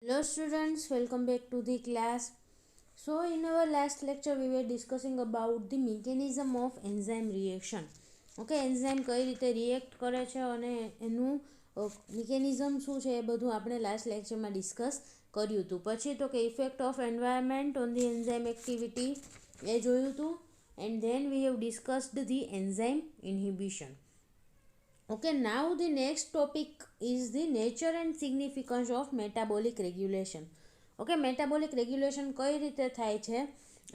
Hello students, welcome back to the class. So in our last lecture we were discussing about the mechanism of enzyme reaction. Okay enzyme કઈ રીતે react કરે છે અને એનું mechanism શું છે એ બધું આપણે લાસ્ટ લેક્ચરમાં ડિસ્કસ કર્યું હતું. પછી તો કે effect of environment on the enzyme activity એ જોયું હતું. And then we have discussed the enzyme inhibition. Okay, now the next topic is the nature and significance of metabolic regulation. Okay, metabolic regulation કઈ રીતે થાય છે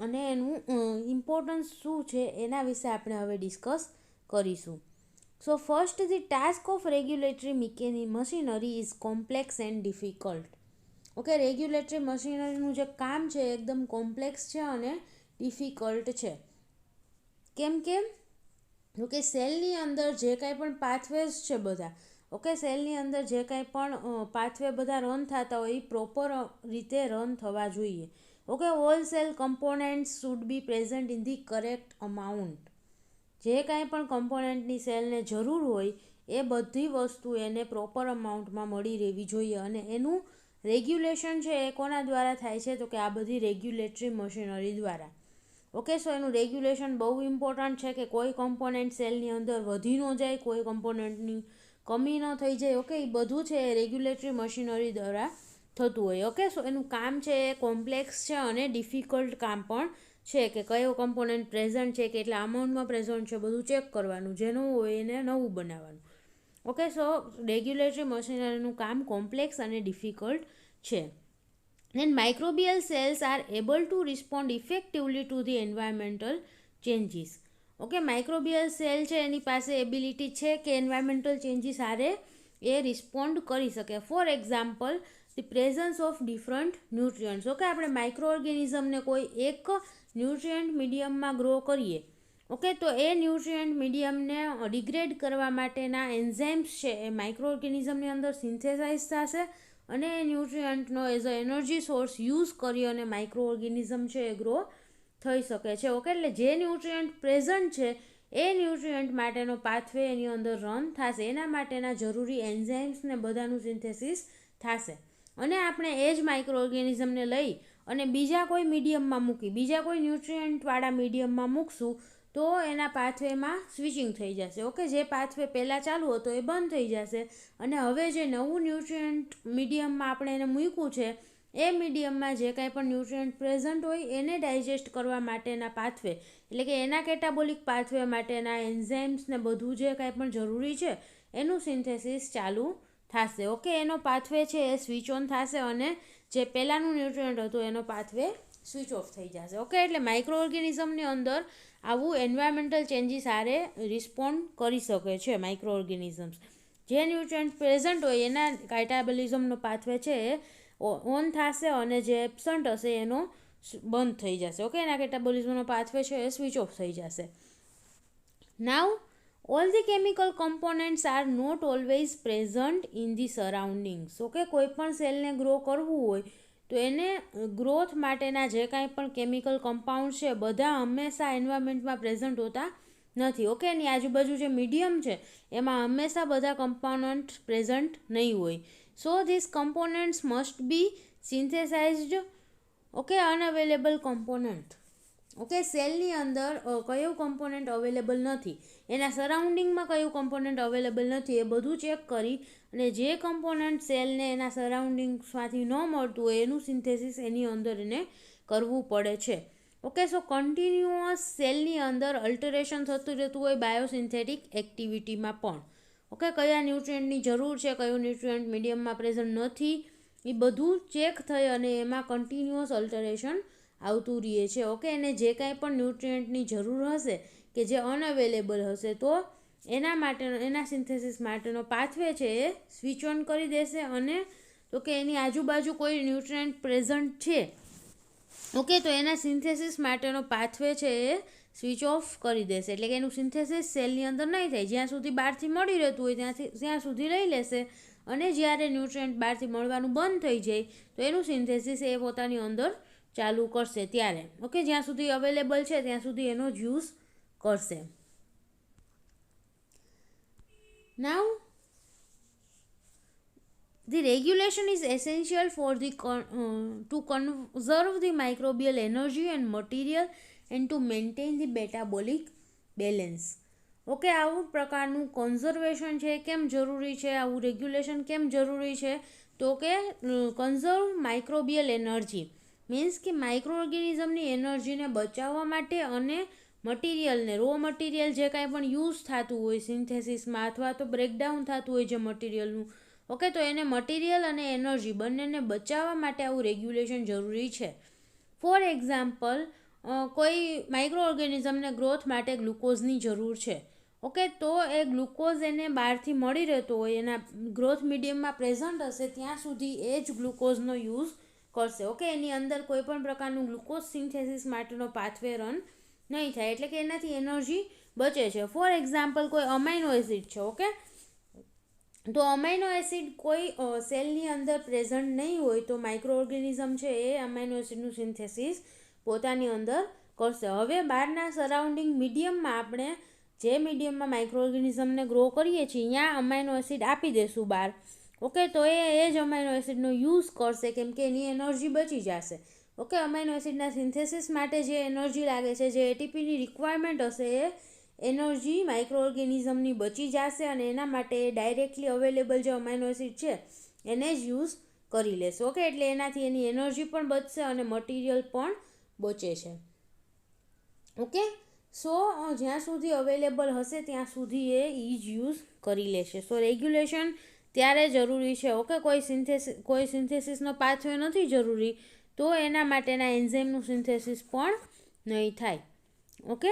અને એનું importance શું છે એના વિશે આપણે હવે ડિસ્કસ કરીશું. So first the task of regulatory machinery is complex and difficult. Okay, regulatory મશીનરીનું જે કામ છે એકદમ કોમ્પ્લેક્સ છે અને ડિફિકલ્ટ છે. કેમ કે ઓકે સેલની અંદર જે કાંઈ પણ પાથવેઝ છે બધા, ઓકે સેલની અંદર જે કાંઈ પણ પાથવે બધા રન થતા હોય એ પ્રોપર રીતે રન થવા જોઈએ. Okay, all cell components should be present in the correct amount. જે કાંઈ પણ કમ્પોનન્ટની સેલને જરૂર હોય એ બધી વસ્તુ એને પ્રોપર અમાઉન્ટમાં મળી રહેવી જોઈએ. અને એનું રેગ્યુલેશન છે એ કોના દ્વારા થાય છે તો કે આ બધી રેગ્યુલેટરી મશીનરી દ્વારા. ઓકે, સો એનું રેગ્યુલેશન બહુ ઇમ્પોર્ટન્ટ છે કે કોઈ કમ્પોનન્ટ સેલની અંદર વધી ન જાય, કોઈ કમ્પોનન્ટની કમી ન થઈ જાય. ઓકે, એ બધું છે એ રેગ્યુલેટરી મશીનરી દ્વારા થતું હોય. ઓકે, સો એનું કામ છે એ કોમ્પ્લેક્સ છે અને ડિફિકલ્ટ કામ પણ છે કે કયો કમ્પોનન્ટ પ્રેઝન્ટ છે, કેટલા અમાઉન્ટમાં પ્રેઝન્ટ છે બધું ચેક કરવાનું, જે નવું હોય એને નવું બનાવવાનું. ઓકે, સો રેગ્યુલેટરી મશીનરીનું કામ કોમ્પ્લેક્સ અને ડિફિકલ્ટ છે. Then microbial cells are able to respond effectively to the environmental changes. Okay, microbial cell છે એની પાસે એબિલિટી છે કે એન્વાયરમેન્ટલ ચેન્જીસ હારે એ રિસ્પોન્ડ કરી શકે. Four example the presence of different nutrients. Okay, આપણે માઇક્રો ઓર્ગેનિઝમને કોઈ એક ન્યુટ્રિયન્ટ મીડિયમમાં ગ્રો કરીએ, ઓકે, તો એ ન્યુટ્રિયન્ટ મીડિયમને ડિગ્રેડ કરવા માટેના એન્ઝાઇમ્સ છે એ માઇક્રો ઓર્ગેનિઝમની અંદર સિન્થેસાઇઝ થશે અને એ ન્યુટ્રિયન્ટનો as a energy source use કરી અને માઇક્રો ઓર્ગેનિઝમ છે એ ગ્રો થઈ શકે છે. ઓકે, એટલે જે ન્યુટ્રિયન્ટ પ્રેઝન્ટ છે એ ન્યુટ્રિયન્ટ માટેનો પાથવે એની અંદર રન થશે, એના માટેના જરૂરી એન્ઝાઇમ્સ ને બધાનું સિન્થેસિસ થશે. અને આપણે એ જ માઇક્રો ઓર્ગેનિઝમને લઈ અને બીજા કોઈ મીડિયમમાં મૂકી, બીજા કોઈ ન્યુટ્રિયન્ટવાળા મીડિયમમાં મૂકશું તો એના પાથવેમાં સ્વિચિંગ થઈ જશે. ઓકે, જે પાથવે પહેલાં ચાલુ હતો એ બંધ થઈ જશે અને હવે જે નવું ન્યુટ્રિયન્ટ મીડિયમમાં આપણે એને મૂક્યું છે એ મીડિયમમાં જે કાંઈ પણ ન્યુટ્રિયન્ટ પ્રેઝન્ટ હોય એને ડાયજેસ્ટ કરવા માટેના પાથવે, એટલે કે એના કેટાબોલિક પાથવે માટેના એન્ઝાઇમ્સ ને બધું જે કાંઈ પણ જરૂરી છે એનું સિન્થેસિસ ચાલુ થશે. ઓકે, એનો પાથવે છે એ સ્વિચ ઓન થશે અને જે પહેલાંનું ન્યુટ્રિયન્ટ હતું એનો પાથવે સ્વિચ ઓફ થઈ જશે. ઓકે, એટલે માઇક્રો ઓર્ગેનિઝમની અંદર આવું એન્વાયરમેન્ટલ ચેન્જીસ આરે રિસ્પોન્ડ કરી શકે છે માઇક્રો ઓર્ગેનિઝમ્સ. જે ન્યુટ્રિયન્ટ પ્રેઝન્ટ હોય એના કાઇટાબોલિઝમનો પાથવે છે એ ઓન થશે અને જે એબસન્ટ હશે એનો બંધ થઈ જશે. ઓકે, એના કેટાબોલિઝમનો પાથવે છે એ સ્વિચ ઓફ થઈ જશે. Now all the chemical components are not always present in the surroundings. Okay, કોઈ પણ સેલને ગ્રો કરવું હોય તો એને ગ્રોથ માટેના જે કાંઈ પણ કેમિકલ કમ્પાઉન્ડ છે બધા હંમેશા એન્વાયરમેન્ટમાં પ્રેઝન્ટ હોતા નથી. ઓકે, એની આજુબાજુ જે મીડિયમ છે એમાં હંમેશા બધા કમ્પોનન્ટ પ્રેઝન્ટ નહીં હોય. So this components must be synthesised. Okay, unavailable component. Okay, સેલની અંદર કયું કમ્પોનન્ટ અવેલેબલ નથી, એના સરાઉન્ડિંગમાં કયું કમ્પોનન્ટ અવેલેબલ નથી એ બધું ચેક કરી અને જે કમ્પોનન્ટ સેલને એના સરાઉન્ડિંગ્સમાંથી ન મળતું હોય એનું સિન્થેસિસ એની અંદર એને કરવું પડે છે. ઓકે, સો કન્ટિન્યુઅસ સેલની અંદર અલ્ટરેશન થતું રહેતું હોય બાયોસિન્થેટિક એક્ટિવિટીમાં પણ. ઓકે, કયા ન્યુટ્રિયન્ટની જરૂર છે, કયું ન્યુટ્રિયન્ટ મીડિયમમાં પ્રેઝન્ટ નથી એ બધું ચેક થઈ અને એમાં કન્ટિન્યુઅસ અલ્ટરેશન આવતું રહે છે. ઓકે, એને જે કાંઈ પણ ન્યુટ્રિયન્ટની જરૂર હશે કે જે અનઅવેલેબલ હશે તો એના માટેનો એના સિન્થેસિસ માટેનો પાથવે છે એ સ્વિચ ઓન કરી દેશે અને તો કે એની આજુબાજુ કોઈ ન્યુટ્રિયન્ટ પ્રેઝન્ટ છે, ઓકે, તો એના સિન્થેસિસ માટેનો પાથવે છે એ સ્વિચ ઓફ કરી દેશે. એટલે કે એનું સિન્થેસિસ સેલની અંદર નહીં થાય. જ્યાં સુધી બહારથી મળી રહેતું હોય ત્યાં સુધી લઈ લેશે અને જ્યારે ન્યુટ્રિયન્ટ બહારથી મળવાનું બંધ થઈ જાય તો એનું સિન્થેસિસ એ પોતાની અંદર ચાલુ કરશે ત્યારે. ઓકે, જ્યાં સુધી અવેલેબલ છે ત્યાં સુધી એનો જ યુઝ કરશે. નાવ The regulation is essential for to conserve the microbial energy and material and to maintain the metabolic balance. Okay, આવું પ્રકારનું કન્ઝર્વેશન છે કેમ જરૂરી છે, આવું રેગ્યુલેશન કેમ જરૂરી છે, તો કે કન્ઝર્વ માઇક્રોબિયલ એનર્જી મીન્સ કે માઇક્રો ઓર્ગેનિઝમની એનર્જીને બચાવવા માટે અને મટીરિયલને રો મટીરિયલ જે કાંઈ પણ યુઝ થતું હોય સિન્થેસિસમાં અથવા તો બ્રેકડાઉન થતું હોય જે મટીરિયલનું, ઓકે, તો એને મટીરિયલ અને એનર્જી બંનેને બચાવવા માટે આવું રેગ્યુલેશન જરૂરી છે. ફોર એક્ઝામ્પલ, કોઈ માઇક્રો ઓર્ગેનિઝમને ગ્રોથ માટે ગ્લુકોઝની જરૂર છે, ઓકે, તો એ ગ્લુકોઝ એને બહારથી મળી રહેતો હોય, એના ગ્રોથ મીડિયમમાં પ્રેઝન્ટ હશે ત્યાં સુધી એ જ ગ્લુકોઝનો યુઝ કરશે. ઓકે, એની અંદર કોઈ પણ પ્રકારનું ગ્લુકોઝ સિન્થેસિસ માટેનો પાથવે રન નહીં થાય, એટલે કે એનાથી એનર્જી બચે છે. ફોર એક્ઝામ્પલ, કોઈ અમાઇનો એસિડ છે, ઓકે, તો અમાઇનો એસિડ કોઈ સેલની અંદર પ્રેઝન્ટ નહીં હોય તો માઇક્રો ઓર્ગેનિઝમ છે એ અમાઇનો એસિડનું સિન્થેસિસ પોતાની અંદર કરશે. હવે બહારના સરાઉન્ડિંગ મીડિયમમાં આપણે જે મીડિયમમાં માઇક્રો ઓર્ગેનિઝમને ગ્રો કરીએ છીએ ત્યાં અમાઇનો એસિડ આપી દઈશું બહાર, ઓકે, તો એ જ અમાઇનો એસિડનો યુઝ કરશે કેમ કે એની એનર્જી બચી જશે. ઓકે, અમાઇનો એસિડના સિન્થેસિસ માટે જે એનર્જી લાગે છે, જે એટીપીની રિક્વાયરમેન્ટ હશે, એ એનર્જી માઇક્રો ઓર્ગેનિઝમની બચી જશે અને એના માટે ડાયરેક્ટલી અવેલેબલ જે અમાઇનો એસિડ છે એને જ યુઝ કરી લેશે. ઓકે, એટલે એનાથી એની એનર્જી પણ બચશે અને મટીરિયલ પણ બચે છે. ઓકે, સો જ્યાં સુધી અવેલેબલ હશે ત્યાં સુધી એ જ યુઝ કરી લેશે. સો રેગ્યુલેશન ત્યારે જરૂરી છે. ઓકે, કોઈ સિન્થેસિસનો પાથવે નથી જરૂરી તો એના માટેના એન્ઝાઇમનું સિન્થેસિસ પણ નહીં થાય. ઓકે,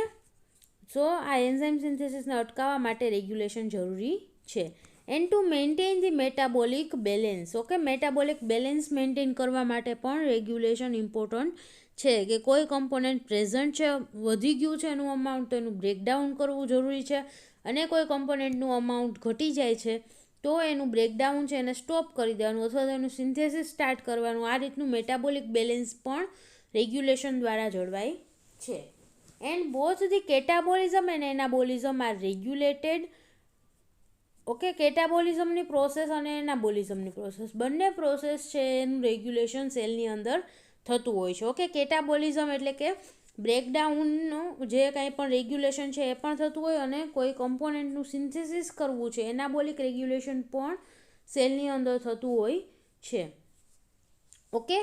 સો આ એન્ઝાઇમ સિન્થેસિસને અટકાવવા માટે રેગ્યુલેશન જરૂરી છે. And to maintain the metabolic balance. Okay, metabolic balance maintain કરવા માટે પણ રેગ્યુલેશન ઇમ્પોર્ટન્ટ છે કે કોઈ કમ્પોનન્ટ પ્રેઝન્ટ છે, વધી ગયું છે એનું અમાઉન્ટ, તો એનું બ્રેકડાઉન કરવું જરૂરી છે, અને કોઈ કમ્પોનન્ટનું અમાઉન્ટ ઘટી જાય છે તો એનું બ્રેકડાઉન છે એને સ્ટોપ કરી દેવાનું અથવા તો એનું સિન્થેસિસ સ્ટાર્ટ કરવાનું. આ રીતનું મેટાબોલિક બેલેન્સ પણ રેગ્યુલેશન દ્વારા જળવાય છે. And both the catabolism and anabolism are regulated. Okay, કેટાબોલિઝમની પ્રોસેસ અને એનાબોલિઝમની પ્રોસેસ બંને પ્રોસેસ છે એનું રેગ્યુલેશન સેલની અંદર થતું હોય છે. ઓકે, કેટાબોલિઝમ એટલે કે બ્રેકડાઉનનું જે કાંઈ પણ રેગ્યુલેશન છે એ પણ થતું હોય અને કોઈ કમ્પોનન્ટનું સિન્થેસિસ કરવું છે એનાબોલિક રેગ્યુલેશન પણ સેલની અંદર થતું હોય છે. ઓકે,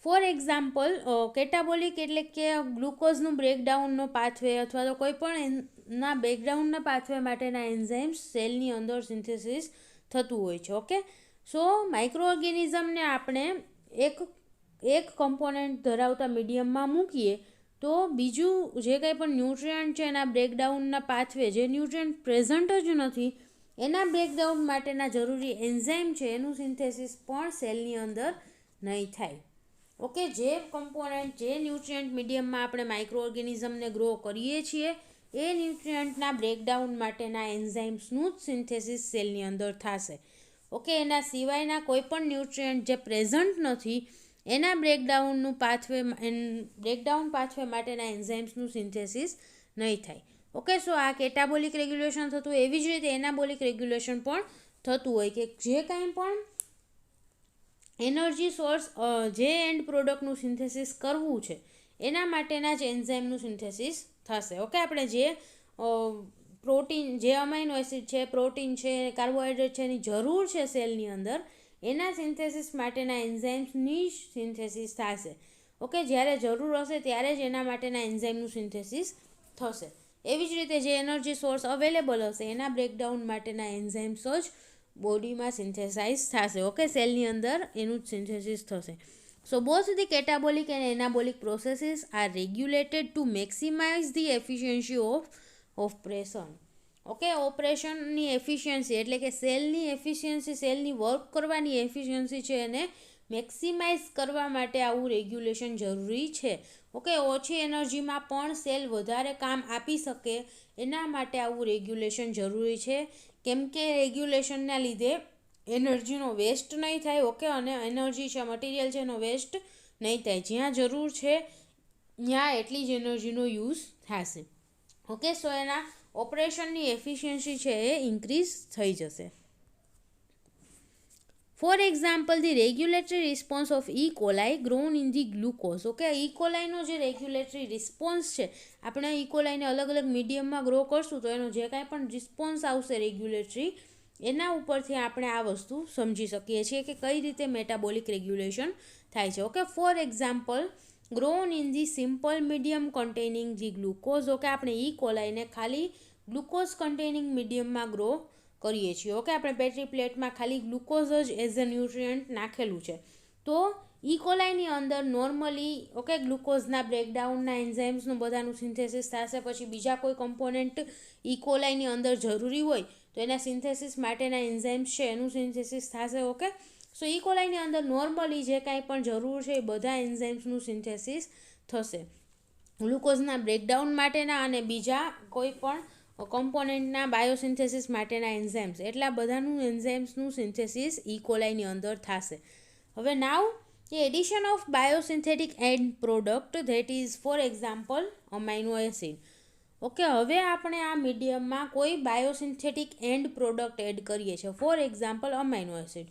ફોર એક્ઝામ્પલ, કેટાબોલિક એટલે કે ગ્લુકોઝનું બ્રેકડાઉનનો પાથવે અથવા તો કોઈ પણ ના બ્રેકડાઉનના પાથવે માટેના એન્ઝાઇમ્સ સેલની અંદર સિન્થેસિસ થતું હોય છે. ઓકે, સો માઇક્રો ઓર્ગેનિઝમને આપણે એક કમ્પોનન્ટ ધરાવતા મીડિયમમાં મૂકીએ તો બીજું જે કંઈ પણ ન્યુટ્રિયન્ટ છે એના બ્રેકડાઉનના પાથવે જે ન્યુટ્રિયન્ટ પ્રેઝન્ટ જ નથી એના બ્રેકડાઉન માટેના જરૂરી એન્ઝાઇમ છે એનું સિન્થેસિસ પણ સેલની અંદર નહીં થાય. ઓકે, જે કમ્પોનન્ટ જે ન્યુટ્રિયન્ટ મીડિયમમાં આપણે માઇક્રો ઓર્ગેનિઝમને ગ્રો કરીએ છીએ એ ન્યુટ્રિયન્ટના બ્રેકડાઉન માટેના એન્ઝાઇમ્સનું જ સિન્થેસિસ સેલની અંદર થશે. ઓકે, એના સિવાયના કોઈ પણ ન્યુટ્રિયન્ટ જે પ્રેઝન્ટ નથી એના બ્રેકડાઉન પાથવે માટેના એન્ઝાઇમ્સનું સિન્થેસિસ નહીં થાય. ઓકે, સો આ કેટાબોલિક રેગ્યુલેશન થતું હોય, એવી જ રીતે એનાબોલિક રેગ્યુલેશન પણ થતું હોય કે જે કાંઈ પણ એનર્જી સોર્સ જે એન્ડ પ્રોડક્ટનું સિન્થેસિસ કરવું છે એના માટેના જ એન્ઝાઇમનું સિન્થેસિસ થશે. ઓકે, આપણે જે પ્રોટીન, જે અમાઇનો એસિડ છે, પ્રોટીન છે, કાર્બોહાઈડ્રેટ છે એની જરૂર છે સેલની અંદર એના સિન્થેસિસ માટેના એન્ઝાઇમ્સની સિન્થેસિસ થશે. ઓકે, જ્યારે જરૂર હશે ત્યારે જ એના માટેના એન્ઝાઇમનું સિન્થેસિસ થશે. એવી જ રીતે જે એનર્જી સોર્સ અવેલેબલ હશે એના બ્રેકડાઉન માટેના એન્ઝાઇમ્સ જ બોડીમાં સિન્થેસાઇઝ થશે. ઓકે, સેલની અંદર એનું જ સિન્થેસિસ થશે. So both the catabolic and anabolic processes are regulated to maximise the efficiency of operation. Okay, ઓપરેશનની એફિશિયન્સી એટલે કે સેલની એફિશિયન્સી, સેલની વર્ક કરવાની એફિશિયન્સી છે એને મેક્સિમાઇઝ કરવા માટે આવું રેગ્યુલેશન જરૂરી છે. ઓકે, ઓછી એનર્જીમાં પણ સેલ વધારે કામ આપી શકે એના માટે આવું રેગ્યુલેશન જરૂરી છે કેમ કે રેગ્યુલેશનના લીધે એનર્જીનો વેસ્ટ નહીં થાય. ઓકે, અને એનર્જી છે, મટીરિયલ છે એનો વેસ્ટ નહીં થાય. જ્યાં જરૂર છે ત્યાં એટલી જ એનર્જીનો યુઝ થશે. ઓકે, સો એના ઓપરેશનની એફિશિયન્સી છે એ ઇન્ક્રીઝ થઈ જશે. For example the regulatory response of E coli grown in the glucose. Okay, E કોલાઈનો જે રેગ્યુલેટરી રિસ્પોન્સ છે, આપણે ઈ કોલાઈને અલગ અલગ મીડિયમમાં ગ્રો કરશું તો એનો જે કાંઈ પણ રિસ્પોન્સ આવશે રેગ્યુલેટરી, એના ઉપરથી આપણે આ વસ્તુ સમજી શકીએ છીએ કે કઈ રીતે મેટાબોલિક રેગ્યુલેશન થાય છે. Okay, for example grown in the simple medium containing the glucose. Okay, આપણે ઈ કોલાઈને ખાલી ગ્લુકોઝ કન્ટેનિંગ મીડિયમમાં ગ્રો કરીએ છીએ. ઓકે, આપણે પેટ્રી પ્લેટમાં ખાલી ગ્લુકોઝ જ એઝ અ ન્યુટ્રિયન્ટ નાખેલું છે, તો ઈ કોલાઈની અંદર નોર્મલી ઓકે ગ્લુકોઝના બ્રેકડાઉનના એન્ઝાઇમ્સનું બધાનું સિન્થેસિસ થશે. પછી બીજા કોઈ કમ્પોનન્ટ ઈ કોલાઈની અંદર જરૂરી હોય તો એના સિન્થેસિસ માટેના એન્ઝાઇમ્સ છે એનું સિન્થેસિસ થશે. ઓકે, સો ઈ કોલાઈની અંદર નોર્મલી જે કાંઈ પણ જરૂર છે એ બધા એન્ઝાઇમ્સનું સિન્થેસિસ થશે, ગ્લુકોઝના બ્રેકડાઉન માટેના અને બીજા કોઈ પણ કમ્પોનન્ટના બાયોસિન્થેસિસ માટેના એન્ઝાઇમ્સ, એટલા બધાનું એન્ઝાઇમ્સનું સિન્થેસિસ ઈ કોલાઈની અંદર થશે. હવે નાવ the addition of biosynthetic end product, that is for example amino acid. Okay, હવે આપણે આ મીડિયમમાં કોઈ બાયોસિન્થેટિક એન્ડ પ્રોડક્ટ એડ કરીએ છીએ. ફોર એક્ઝામ્પલ અમાઇનો એસિડ,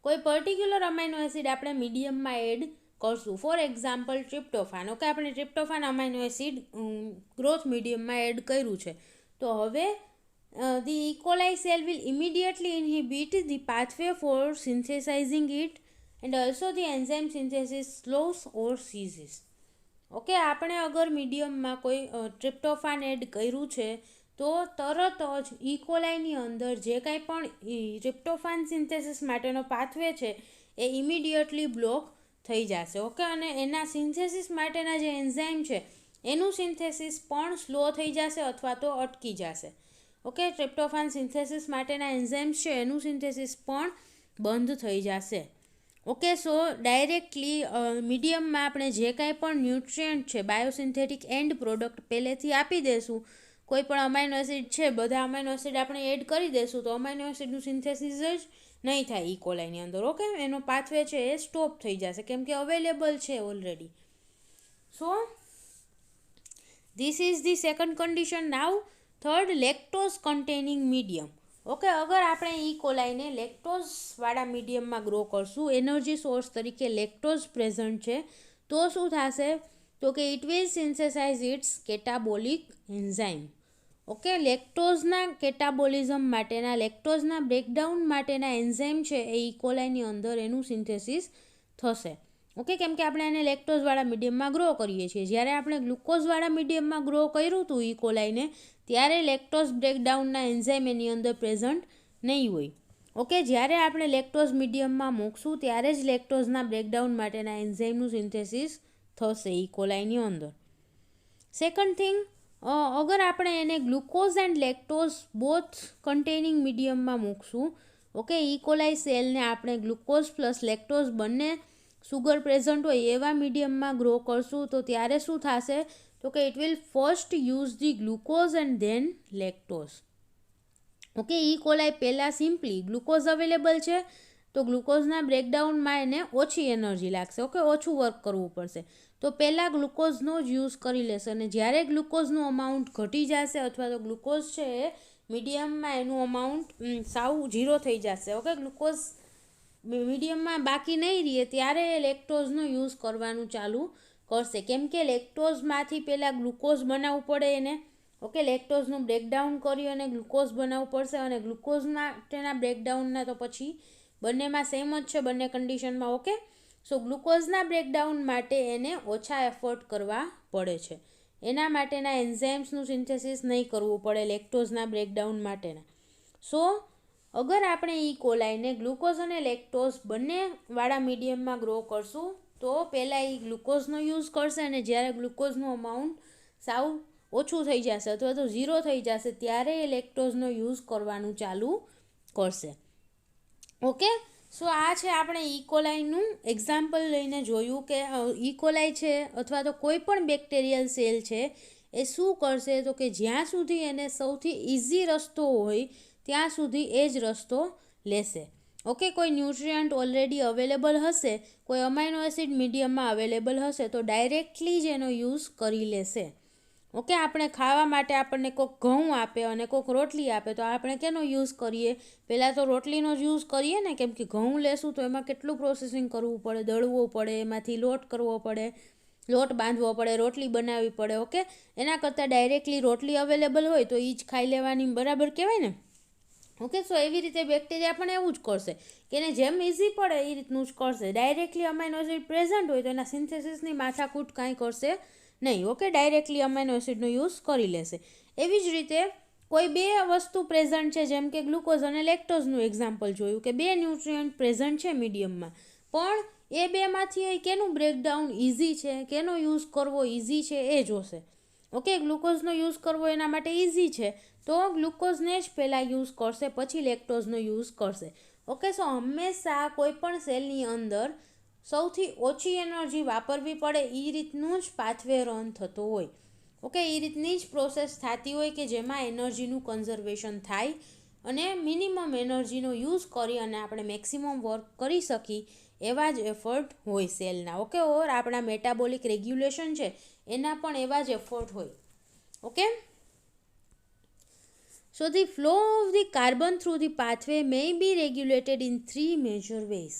કોઈ પર્ટિક્યુલર અમાઇનો એસિડ આપણે મીડિયમમાં એડ કરશું. For example tryptophan. ઓકે, આપણે ટ્રિપ્ટોફાન અમાઇનો એસિડ ગ્રોથ મીડિયમમાં એડ કર્યું છે, તો હવે the E. coli cell will immediately inhibit the pathway for synthesizing it and also the enzyme synthesis slows or ceases. Okay, આપણે અગર મીડિયમમાં કોઈ ટ્રિપ્ટોફાન એડ કર્યું છે તો તરત જ ઈ કોલાઈની અંદર જે કાંઈ પણ ટ્રિપ્ટોફાન સિન્થેસિસ માટેનો પાથવે છે એ ઇમિડિયેટલી બ્લોક થઈ જશે. ઓકે, અને એના સિન્થેસિસ માટેના જે એન્ઝાઇમ છે એનું સિન્થેસિસ પણ સ્લો થઈ જશે અથવા તો અટકી જશે. ઓકે, ટ્રિપ્ટોફાન સિન્થેસિસ માટેના એન્ઝાઇમ્સ છે એનું સિન્થેસિસ પણ બંધ થઈ જશે. ઓકે, સો ડાયરેક્ટલી મીડિયમમાં આપણે જે કાંઈ પણ ન્યુટ્રિયન્ટ છે બાયોસિન્થેટિક એન્ડ પ્રોડક્ટ પહેલેથી આપી દઈશું. કોઈ પણ અમાઇનો એસિડ છે, બધા અમાઇનો એસિડ આપણે એડ કરી દઈશું તો અમાઇનો એસિડનું સિન્થેસિસ જ નહીં થાય ઈ કોલાઈની અંદર. ઓકે, એનો પાથવે છે એ સ્ટોપ થઈ જશે કેમ કે અવેલેબલ છે already. So this is the second condition. Now third, lactose containing medium. Okay, અગર આપણે ઈ કોલાઈને લેક્ટોઝવાળા મીડિયમમાં ગ્રો કરશું, એનર્જી સોર્સ તરીકે લેક્ટોઝ પ્રેઝન્ટ છે, તો શું થશે તો કે it will synthesise its catabolic enzyme. Okay, લેક્ટોઝના કેટાબોલિઝમ માટેના, લેક્ટોઝના બ્રેકડાઉન માટેના એન્ઝાઇમ છે એ ઈ કોલાઈની અંદર એનું સિન્થેસિસ થશે. ઓકે, કેમ કે આપણે એને લેક્ટોઝવાળા મીડિયમમાં ગ્રો કરીએ છીએ. જ્યારે આપણે ગ્લુકોઝવાળા મીડિયમમાં ગ્રો કર્યું હતું ઈ કોલાઈને, ત્યારે લેક્ટોઝ બ્રેકડાઉનના એન્ઝાઇમ એની અંદર પ્રેઝન્ટ નહીં હોય. ઓકે, જ્યારે આપણે લેક્ટોઝ મીડિયમમાં મૂકશું ત્યારે જ લેક્ટોઝના બ્રેકડાઉન માટેના એન્ઝાઇમનું સિન્થેસિસ થશે ઈ કોલાઈની અંદર. સેકન્ડ થિંગ, અગર આપણે એને glucose and lactose both containing મીડિયમમાં મૂકશું, ઓકે, ઈ કોલાઈ સેલને આપણે ગ્લુકોઝ પ્લસ લેક્ટોઝ બંને સુગર પ્રેઝન્ટ હોય એવા મીડિયમમાં ગ્રો કરશું તો ત્યારે શું થશે તો કે it will first use the glucose and then lactose. Okay, E coli પહેલાં સિમ્પલી ગ્લુકોઝ અવેલેબલ છે તો ગ્લુકોઝના બ્રેકડાઉનમાં એને ઓછી એનર્જી લાગશે. ઓકે, ઓછું વર્ક કરવું પડશે તો પહેલાં ગ્લુકોઝનો જ યુઝ કરી લેશે અને જ્યારે ગ્લુકોઝનું અમાઉન્ટ ઘટી જશે અથવા તો ગ્લુકોઝ છે એ મીડિયમમાં એનું અમાઉન્ટ સાવ ઝીરો થઈ જશે. ઓકે, ગ્લુકોઝ મીડિયમમાં બાકી નહીં રહીએ ત્યારે એ લેક્ટોઝનો યુઝ કરવાનું ચાલુ કરશે કેમ કે લેક્ટોઝમાંથી પહેલાં ગ્લુકોઝ બનાવવું પડે એને. ઓકે, લેક્ટોઝનું બ્રેકડાઉન કરી અને ગ્લુકોઝ બનાવવું પડશે અને ગ્લુકોઝ માટેના બ્રેકડાઉનના તો પછી બંનેમાં સેમ જ છે બંને કન્ડિશનમાં. ઓકે, સો ગ્લુકોઝના બ્રેકડાઉન માટે એને ઓછા એફર્ટ કરવા પડે છે, એના માટેના એન્ઝાઇમ્સનું સિન્થેસિસ નહીં કરવું પડે લેક્ટોઝના બ્રેકડાઉન માટેના. સો અગર આપણે ઈ કોલાઈને ગ્લુકોઝ અને લેક્ટોઝ બંનેવાળા મીડિયમમાં ગ્રો કરશું તો પહેલાં એ ગ્લુકોઝનો યુઝ કરશે અને જ્યારે ગ્લુકોઝનું અમાઉન્ટ સાવ ઓછું થઈ જશે અથવા તો ઝીરો થઈ જશે ત્યારે એ લેક્ટોઝનો યુઝ કરવાનું ચાલુ કરશે. ઓકે, સો આ છે આપણે ઈ કોલાઈનું એક્ઝામ્પલ લઈને જોયું કે ઈ કોલાઈ છે અથવા તો કોઈ પણ બેક્ટેરિયલ સેલ છે એ શું કરશે તો કે જ્યાં સુધી એને સૌથી ઇઝી રસ્તો હોય ત્યાં સુધી એ જ રસ્તો લેશે. ઓકે, કોઈ ન્યુટ્રિયન્ટ ઓલરેડી અવેલેબલ હશે, કોઈ અમાઇનો એસિડ મીડિયમમાં અવેલેબલ હશે તો ડાયરેક્ટલી જ એનો યુઝ કરી લેશે. ઓકે, આપણે ખાવા માટે આપણને કોઈક ઘઉં આપે અને કોઈક રોટલી આપે તો આપણે કેનો યુઝ કરીએ? પહેલાં તો રોટલીનો જ યુઝ કરીએ ને, કેમ કે ઘઉં લેશું તો એમાં કેટલું પ્રોસેસિંગ કરવું પડે, દળવું પડે, એમાંથી લોટ કરવો પડે, લોટ બાંધવો પડે, રોટલી બનાવવી પડે. ઓકે, એના કરતાં ડાયરેક્ટલી રોટલી અવેલેબલ હોય તો એ જ ખાઈ લેવાની, બરાબર કહેવાય ને? ઓકે, સો એવી રીતે બેક્ટેરિયા પણ એવું જ કરશે કે એને જેમ ઇઝી પડે એ રીતનું જ કરશે. ડાયરેક્ટલી અમાઇનો એસિડ પ્રેઝન્ટ હોય તો એના સિન્થેસિસની માથાકૂટ કાંઈ કરશે નહીં. ઓકે, ડાયરેક્ટલી અમાઇનો એસિડનો યુઝ કરી લેશે. એવી જ રીતે કોઈ બે વસ્તુ પ્રેઝન્ટ છે, જેમ કે ગ્લુકોઝ અને લેક્ટોઝનું એક્ઝામ્પલ જોયું કે બે ન્યુટ્રિયન્ટ પ્રેઝન્ટ છે મીડિયમમાં, પણ એ બેમાંથી કેનું બ્રેકડાઉન ઇઝી છે, કેનો યુઝ કરવો ઇઝી છે એ જોશે. ઓકે, ગ્લુકોઝનો યુઝ કરવો એના માટે ઇઝી છે તો ગ્લુકોઝને જ પહેલાં યુઝ કરશે, પછી લેક્ટોઝનો યુઝ કરશે. ઓકે, સો હંમેશા કોઈ પણ સેલની અંદર સૌથી ઓછી એનર્જી વાપરવી પડે એ રીતનું જ પાથવે રન થતો હોય. ઓકે, એ રીતની જ પ્રોસેસ થતી હોય કે જેમાં એનર્જીનું કન્ઝર્વેશન થાય અને મિનિમમ એનર્જીનો યુઝ કરી અને આપણે મેક્સિમમ વર્ક કરી શકીએ એવા જ એફર્ટ હોય સેલના. ઓકે, ઓર આપણા મેટાબોલિક રેગ્યુલેશન છે એના પણ એવા જ એફર્ટ હોય. Okay, so the flow of the carbon through the pathway may be regulated in 3 major ways.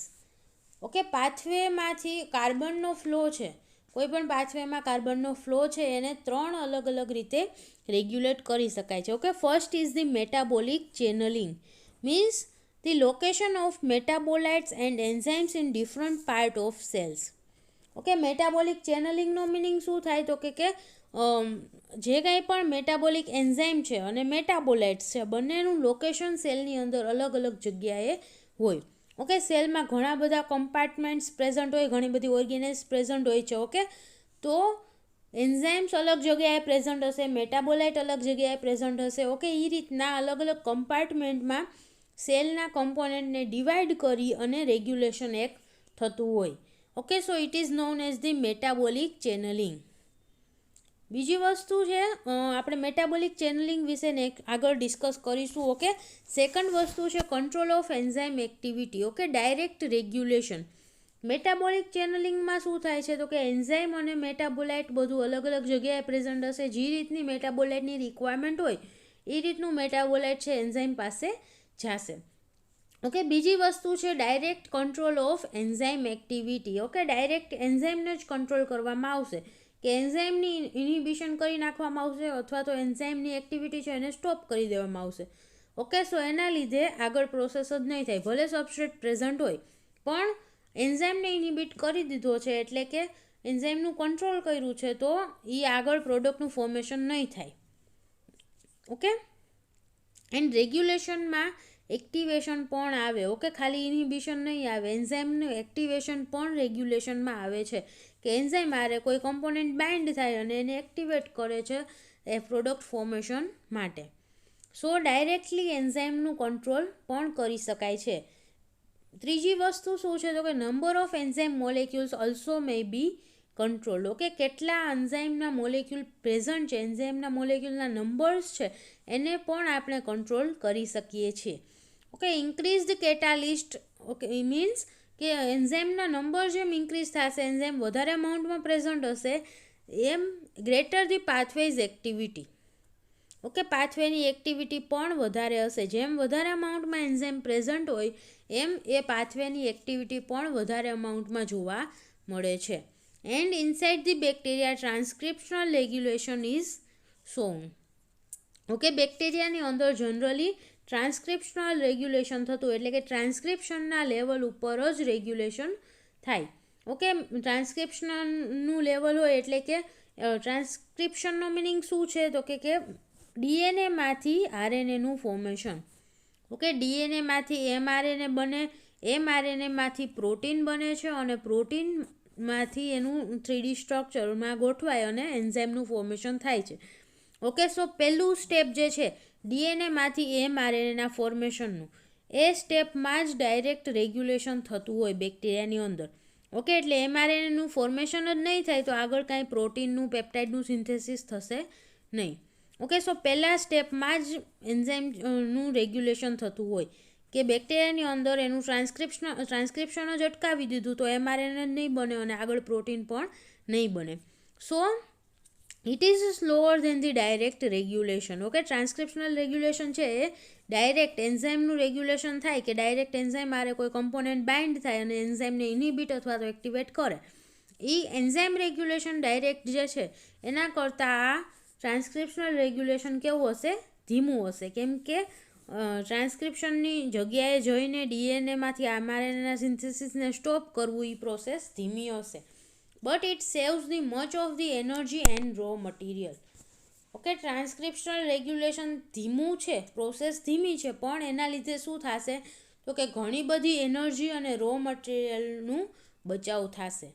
Okay, પાથવેમાંથી કાર્બનનો ફ્લો છે, કોઈ પણ પાથવેમાં કાર્બનનો ફ્લો છે એને 3 અલગ અલગ રીતે રેગ્યુલેટ કરી શકાય છે. Okay, first is the metabolic channelling, means the location of metabolites and enzymes in different part of cells. Okay, metabolic ચેનલિંગનો મિનિંગ શું થાય તો કે જે કંઈ પણ મેટાબોલિક એન્ઝાઇમ છે અને મેટાબોલાઇટ્સ છે બંનેનું લોકેશન સેલની અંદર અલગ અલગ જગ્યાએ હોય. ઓકે, સેલમાં ઘણા બધા કમ્પાર્ટમેન્ટ્સ પ્રેઝન્ટ હોય, ઘણી બધી ઓર્ગેનેલ્સ પ્રેઝન્ટ હોય છે. ઓકે, તો એન્ઝાઇમ્સ અલગ જગ્યાએ પ્રેઝન્ટ હશે, મેટાબોલાઇટ અલગ જગ્યાએ પ્રેઝન્ટ હશે. ઓકે, એ રીતના અલગ અલગ કમ્પાર્ટમેન્ટમાં સેલના કમ્પોનન્ટને ડિવાઈડ કરી અને રેગ્યુલેશન એક થતું હોય. Okay, so it is known as the metabolic channelling. બીજી વસ્તુ છે, આપણે મેટાબોલિક ચેનલિંગ વિશે આગળ ડિસ્કસ કરીશું. ઓકે, સેકન્ડ વસ્તુ છે control of enzyme activity. Okay, direct regulation. Metabolic ચેનલિંગમાં શું થાય છે તો કે એન્ઝાઇમ અને મેટાબોલાઇટ બધું અલગ અલગ જગ્યાએ પ્રેઝન્ટ હશે. જે રીતની મેટાબોલાઇટની રિક્વાયરમેન્ટ હોય એ રીતનું મેટાબોલાઇટ છે એન્ઝાઇમ પાસે જશે. ઓકે, બીજી વસ્તુ છે direct control of enzyme activity. Okay, direct એન્ઝાઇમને જ કંટ્રોલ કરવામાં આવશે કે એન્ઝાઇમની ઇનિબિશન કરી નાખવામાં આવશે અથવા તો એન્ઝાઇમની એક્ટિવિટી છે એને સ્ટોપ કરી દેવામાં આવશે. ઓકે, સો એના લીધે આગળ પ્રોસેસ જ નહીં થાય. ભલે સબસ્ટ્રેટ પ્રેઝન્ટ હોય પણ એન્ઝાઇમને ઇનિબિટ કરી દીધો છે એટલે કે એન્ઝાઇમનું કંટ્રોલ કર્યું છે તો એ આગળ પ્રોડક્ટનું ફોર્મેશન નહીં થાય. ઓકે, એન્ડ રેગ્યુલેશનમાં એક્ટિવેશન પણ આવે. ઓકે, ખાલી ઇનિબિશન નહીં આવે, એન્ઝાઇમનું એક્ટિવેશન પણ રેગ્યુલેશનમાં આવે છે કે એન્ઝાઇમ આરે કોઈ કમ્પોનન્ટ બાઇન્ડ થાય અને એને એક્ટિવેટ કરે છે એ પ્રોડક્ટ ફોર્મેશન માટે. સો ડાયરેક્ટલી એન્ઝાઇમનું કંટ્રોલ પણ કરી શકાય છે. ત્રીજી વસ્તુ શું છે તો કે number of enzyme molecules also may be control. Okay, કેટલા એન્ઝાઇમના મોલેક્યુલ પ્રેઝન્ટ છે, એન્ઝાઇમના મોલેક્યુલના નંબર્સ છે એને પણ આપણે કંટ્રોલ કરી શકીએ છીએ. Okay, increased catalyst. ઓકે, એ મીન્સ કે એન્ઝાઇમના નંબર જેમ ઇન્ક્રીઝ થશે, એન્ઝાઇમ વધારે અમાઉન્ટમાં પ્રેઝન્ટ હશે એમ greater the pathways activity. Okay, પાથવેની એક્ટિવિટી પણ વધારે હશે. જેમ વધારે અમાઉન્ટમાં એન્ઝાઇમ પ્રેઝન્ટ હોય એમ એ પાથવેની એક્ટિવિટી પણ વધારે અમાઉન્ટમાં જોવા મળે છે. And inside the bacteria transcriptional regulation is shown. Okay, બેક્ટેરિયાની અંદર જનરલી ટ્રાન્સક્રિપ્શનલ રેગ્યુલેશન થતું એટલે કે ટ્રાન્સક્રિપ્શનના લેવલ ઉપર જ રેગ્યુલેશન થાય. ઓકે, ટ્રાન્સક્રિપ્શનનું લેવલ હોય એટલે કે ટ્રાન્સક્રિપ્શનનો મિનિંગ શું છે તો કે ડીએનએમાંથી આરએનએનું ફોર્મેશન. ઓકે, ડીએનએમાંથી એમઆરએનએ બને, એમઆરએનએમાંથી પ્રોટીન બને છે અને પ્રોટીનમાંથી એનું 3D સ્ટ્રક્ચરમાં ગોઠવાય અને એન્ઝાઇમનું ફોર્મેશન થાય છે. ઓકે, સો પહેલું સ્ટેપ જે છે ડીએનએમાંથી એમઆરએનએના ફોર્મેશનનું, એ સ્ટેપમાં જ ડાયરેક્ટ રેગ્યુલેશન થતું હોય બેક્ટેરિયાની અંદર. ઓકે, એટલે એમઆરએનએનું ફોર્મેશન જ નહીં થાય તો આગળ કાંઈ પ્રોટીનનું પેપ્ટાઇડનું સિન્થેસિસ થશે નહીં. ઓકે, સો પહેલાં સ્ટેપમાં જ એન્ઝાઇમનું રેગ્યુલેશન થતું હોય કે બેક્ટેરિયાની અંદર એનું ટ્રાન્સક્રિપ્શન જ અટકાવી દીધું તો એમઆરએનએ નહીં બને અને આગળ પ્રોટીન પણ નહીં બને. So it is slower than the direct regulation. Okay, transcriptional regulation છે એ ડાયરેક્ટ એન્ઝાઇમનું રેગ્યુલેશન થાય કે ડાયરેક્ટ એન્ઝાઇમ આરે કોઈ કમ્પોનન્ટ બાઇન્ડ થાય અને એન્ઝાઇમને ઇનિબિટ અથવા તો એક્ટિવેટ કરે. એ એન્ઝાઇમ રેગ્યુલેશન ડાયરેક્ટ જે છે એના કરતાં આ ટ્રાન્સક્રિપ્શનલ રેગ્યુલેશન કેવું હશે? ધીમું હશે. કેમ કે ટ્રાન્સક્રિપ્શનની જગ્યાએ જઈને ડીએનએમાંથી આરએનએના સિન્થેસિસને સ્ટોપ કરવું એ પ્રોસેસ ધીમી હશે. But it saves the much of the energy and raw material. Okay, transcriptional regulation ધીમું છે, પ્રોસેસ ધીમી છે, પણ એના લીધે શું થશે તો કે ઘણી બધી એનર્જી અને રો મટીરિયલનું બચાવ થશે.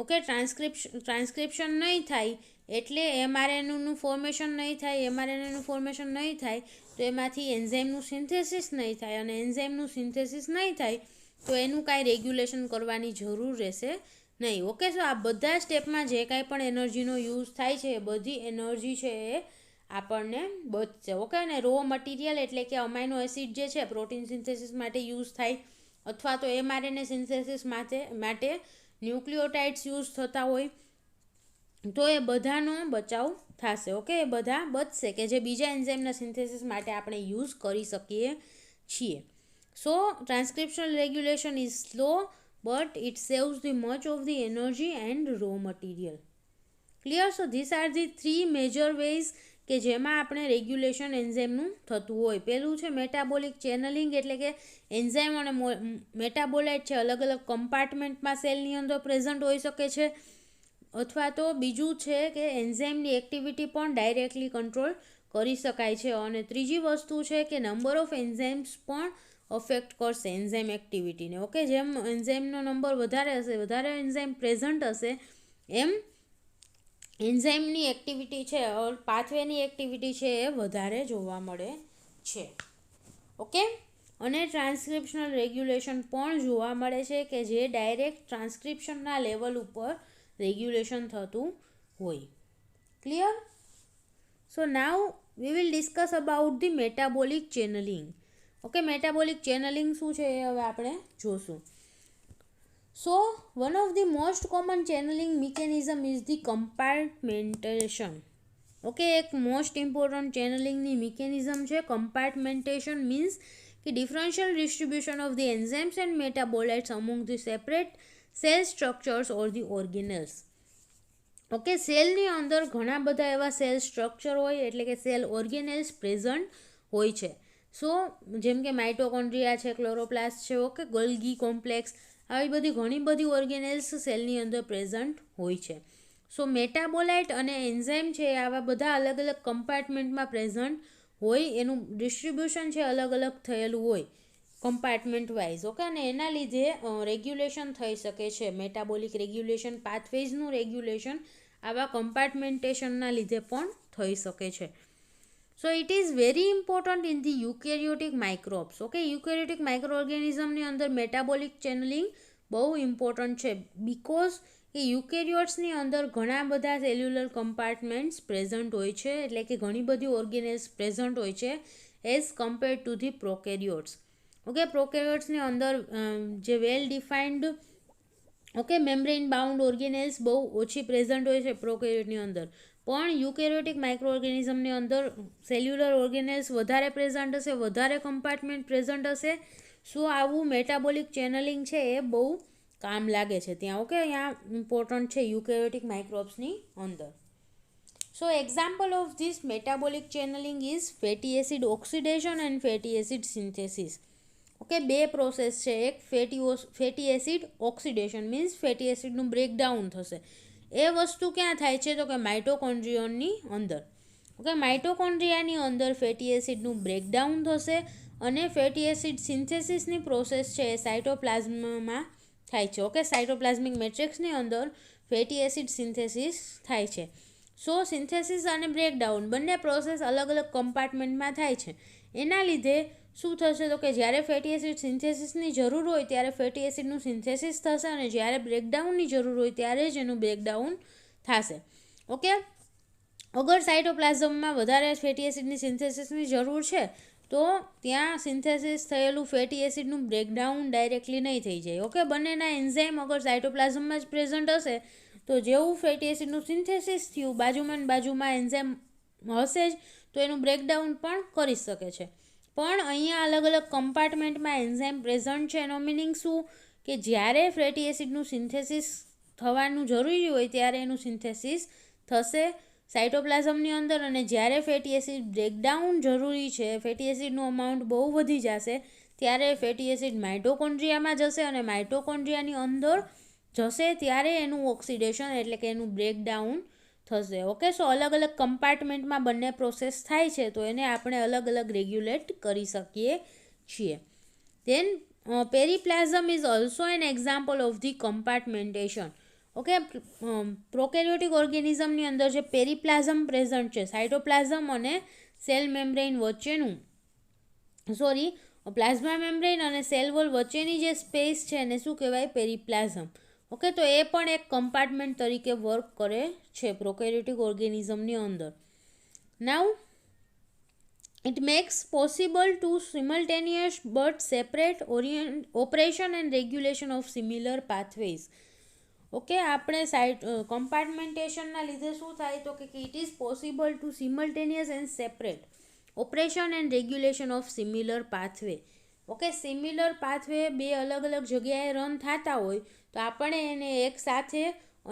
ઓકે, ટ્રાન્સક્રિપ્શન નહીં થાય એટલે એમઆરએનએનું ફોર્મેશન નહીં થાય. એમઆરએનએનું ફોર્મેશન નહીં થાય તો એમાંથી એન્ઝાઇમનું સિન્થેસિસ નહીં થાય, અને એન્ઝાઇમનું સિન્થેસિસ નહીં થાય તો એનું કાંઈ રેગ્યુલેશન કરવાની જરૂર રહેશે નહીં. ઓકે, સો આ બધા સ્ટેપમાં જે કાંઈ પણ એનર્જીનો યુઝ થાય છે એ બધી એનર્જી છે એ આપણને બચશે. ઓકે, અને રો મટીરિયલ એટલે કે અમાઇનો એસિડ જે છે પ્રોટીન સિન્થેસિસ માટે યુઝ થાય, અથવા તો એમઆરએનએ સિન્થેસિસ માટે ન્યુક્લિયોટાઇડ્સ યુઝ થતા હોય તો એ બધાનો બચાવ થશે. ઓકે, એ બધા બચશે કે જે બીજા એન્ઝાઇમના સિન્થેસિસ માટે આપણે યુઝ કરી શકીએ છીએ. So transcriptional regulation is slow but it saves the much of the energy and raw material. Clear? So these are the three major ways કે જેમાં આપણે રેગ્યુલેશન એન્ઝાઇમનું થતું હોય. પહેલું છે મેટાબોલિક ચેનલિંગ, એટલે કે એન્ઝાઇમ અને મેટાબોલાઇટ છે અલગ અલગ કમ્પાર્ટમેન્ટમાં સેલની અંદર પ્રેઝન્ટ હોઈ શકે છે. અથવા તો બીજું છે કે એન્ઝાઇમની એક્ટિવિટી પણ ડાયરેક્ટલી કંટ્રોલ કરી શકાય છે. અને ત્રીજી વસ્તુ છે કે નંબર ઓફ એન્ઝાઇમ્સ પણ અફેક્ટ કરશે એન્ઝાઇમ એક્ટિવિટીને. ઓકે, જેમ એન્ઝાઇમનો નંબર વધારે હશે, વધારે એન્ઝાઇમ પ્રેઝન્ટ હશે, એમ એન્ઝાઇમની એક્ટિવિટી છે, પાથવેની એક્ટિવિટી છે એ વધારે જોવા મળે છે. ઓકે, અને ટ્રાન્સક્રિપ્શનલ રેગ્યુલેશન પણ જોવા મળે છે કે જે ડાયરેક્ટ ટ્રાન્સક્રિપ્શનના લેવલ ઉપર રેગ્યુલેશન થતું હોય. Clear? So now we will discuss about the metabolic channelling. Okay, metabolic channelling શું છે એ હવે આપણે જોશું. So one of the most common channelling mechanism is the compartmentation. Okay, એક મોસ્ટ ઇમ્પોર્ટન્ટ ચેનલિંગની મિકેનિઝમ છે કમ્પાર્ટમેન્ટેશન. મીન્સ કે differential distribution of the enzymes and metabolites among the separate cell structures or the organelles. Okay, સેલની અંદર ઘણા બધા એવા cell structure હોય, એટલે કે સેલ ઓર્ગેનેલ્સ પ્રેઝન્ટ હોય છે. સો જેમ કે માઇટોકોન્ડ્રિયા છે, ક્લોરોપ્લાસ્ટ છે, ઓકે, ગોલ્ગી કોમ્પ્લેક્સ, આવી બધી ઘણી બધી ઓર્ગેનેલ્સ સેલની અંદર પ્રેઝન્ટ હોય છે. સો મેટાબોલાઇટ અને એન્ઝાઇમ છે આવા બધા અલગ અલગ કમ્પાર્ટમેન્ટમાં પ્રેઝન્ટ હોય, એનું ડિસ્ટ્રીબ્યુશન છે અલગ અલગ થયેલું હોય કમ્પાર્ટમેન્ટ વાઇઝ. ઓકે, અને એના લીધે રેગ્યુલેશન થઈ શકે છે. મેટાબોલિક રેગ્યુલેશન, પાથવેઝનું રેગ્યુલેશન આવા કમ્પાર્ટમેન્ટેશનના લીધે પણ થઈ શકે છે. So it is very important in the eukaryotic microbes. Okay, eukaryotic micro ઓર્ગેનિઝમની અંદર મેટાબોલિક ચેનલિંગ બહુ ઇમ્પોર્ટન્ટ છે, બિકોઝ કે યુકેરિયોટ્સની અંદર ઘણા બધા સેલ્યુલર કમ્પાર્ટમેન્ટ્સ પ્રેઝન્ટ હોય છે, એટલે કે ઘણી બધી ઓર્ગેનેલ્સ પ્રેઝન્ટ હોય છે as compare to the prokaryotes. Okay, પ્રોકેરિયોટ્સની અંદર જે well defined membrane bound organelles બહુ ઓછી પ્રેઝન્ટ હોય છે પ્રોકેરિયોટની અંદર, પણ યુકેરિયોટિક માઇક્રો ઓર્ગેનિઝમની અંદર સેલ્યુલર ઓર્ગેનેલ્સ વધારે પ્રેઝન્ટ હશે, વધારે કમ્પાર્ટમેન્ટ પ્રેઝન્ટ હશે. સો આવું મેટાબોલિક ચેનલિંગ છે એ બહુ કામ લાગે છે ત્યાં. ઓકે, અહીંયા ઇમ્પોર્ટન્ટ છે યુકેરિયોટિક માઇક્રોબ્સની અંદર. So example of this metabolic channelling is fatty acid oxidation and fatty acid synthesis. Okay, બે પ્રોસેસ છે. એક fatty acid oxidation, means fatty એસિડનું બ્રેકડાઉન થશે. એ વસ્તુ ક્યાં થાય છે તો કે માઇટોકોન્ડ્રિયોનની અંદર. ઓકે, માઇટોકોન્ડ્રિયાની અંદર ફેટી એસિડનું બ્રેકડાઉન થશે અને ફેટી એસિડ સિન્થેસિસની પ્રોસેસ છે એ સાઇટોપ્લાઝમમાં થાય છે. ઓકે, સાઇટોપ્લાઝમિક મેટ્રિક્સની અંદર ફેટી એસિડ સિન્થેસિસ થાય છે. સો સિન્થેસિસ અને બ્રેકડાઉન બંને પ્રોસેસ અલગ અલગ કમ્પાર્ટમેન્ટમાં થાય છે. એના લીધે શું થશે તો કે જ્યારે ફેટી એસિડ સિન્થેસિસની જરૂર હોય ત્યારે ફેટી એસિડનું સિન્થેસિસ થશે, અને જ્યારે બ્રેકડાઉનની જરૂર હોય ત્યારે જ એનું બ્રેકડાઉન થશે. ઓકે, અગર સાઇટોપ્લાઝમમાં વધારે ફેટી એસિડની સિન્થેસિસની જરૂર છે તો ત્યાં સિન્થેસિસ થયેલું ફેટી એસિડનું બ્રેકડાઉન ડાયરેક્ટલી નહીં થઈ જાય. ઓકે, બંનેના એન્ઝાઇમ અગર સાઇટોપ્લાઝમમાં જ પ્રેઝન્ટ હશે તો જેવું ફેટી એસિડનું સિન્થેસિસ થયું, બાજુમાં એન્ઝાઇમ હશે જ, તો એનું બ્રેકડાઉન પણ કરી શકે છે. પણ અહીંયા અલગ અલગ કમ્પાર્ટમેન્ટમાં એન્ઝાઇમ પ્રેઝન્ટ છે. એનો મિનિંગ શું કે જ્યારે ફેટી એસિડનું સિન્થેસિસ થવાનું જરૂરી હોય ત્યારે એનું સિન્થેસિસ થશે સાઇટોપ્લાઝમની અંદર, અને જ્યારે ફેટી એસિડ બ્રેકડાઉન જરૂરી છે, ફેટી એસિડનું અમાઉન્ટ બહુ વધી જશે, ત્યારે ફેટી એસિડ માઇટોકોન્ડ્રિયામાં જશે, અને માઇટોકોન્ડ્રિયાની અંદર જશે ત્યારે એનું ઓક્સિડેશન એટલે કે એનું બ્રેકડાઉન થશે. ઓકે, સો અલગ અલગ કમ્પાર્ટમેન્ટમાં બંને પ્રોસેસ થાય છે, તો એને આપણે અલગ અલગ રેગ્યુલેટ કરી શકીએ છીએ. Then periplasm is also an example of the compartmentation. Okay, પ્રોકેરિયોટિક ઓર્ગેનિઝમની અંદર જે પેરીપ્લાઝમ પ્રેઝન્ટ છે, સાઇટોપ્લાઝમ અને સેલ મેમ્બ્રેન વચ્ચેનું પ્લાઝ્મા મેમ્બ્રેન અને સેલ વોલ વચ્ચેની જે સ્પેસ છે એને શું કહેવાય? પેરીપ્લાઝમ. ઓકે, તો એ પણ એક કમ્પાર્ટમેન્ટ તરીકે વર્ક કરે છે પ્રોકેરિયોટિક ઓર્ગેનિઝમની અંદર. નાઉ it makes possible to simultaneous but separate operation and regulation of similar pathways. Okay, આપણે કમ્પાર્ટમેન્ટેશનના લીધે શું થાય તો કે it is possible to simultaneous and separate operation and regulation of similar pathway. Okay, similar pathway બે અલગ અલગ જગ્યાએ રન થતા હોય તો આપણે એને એક સાથે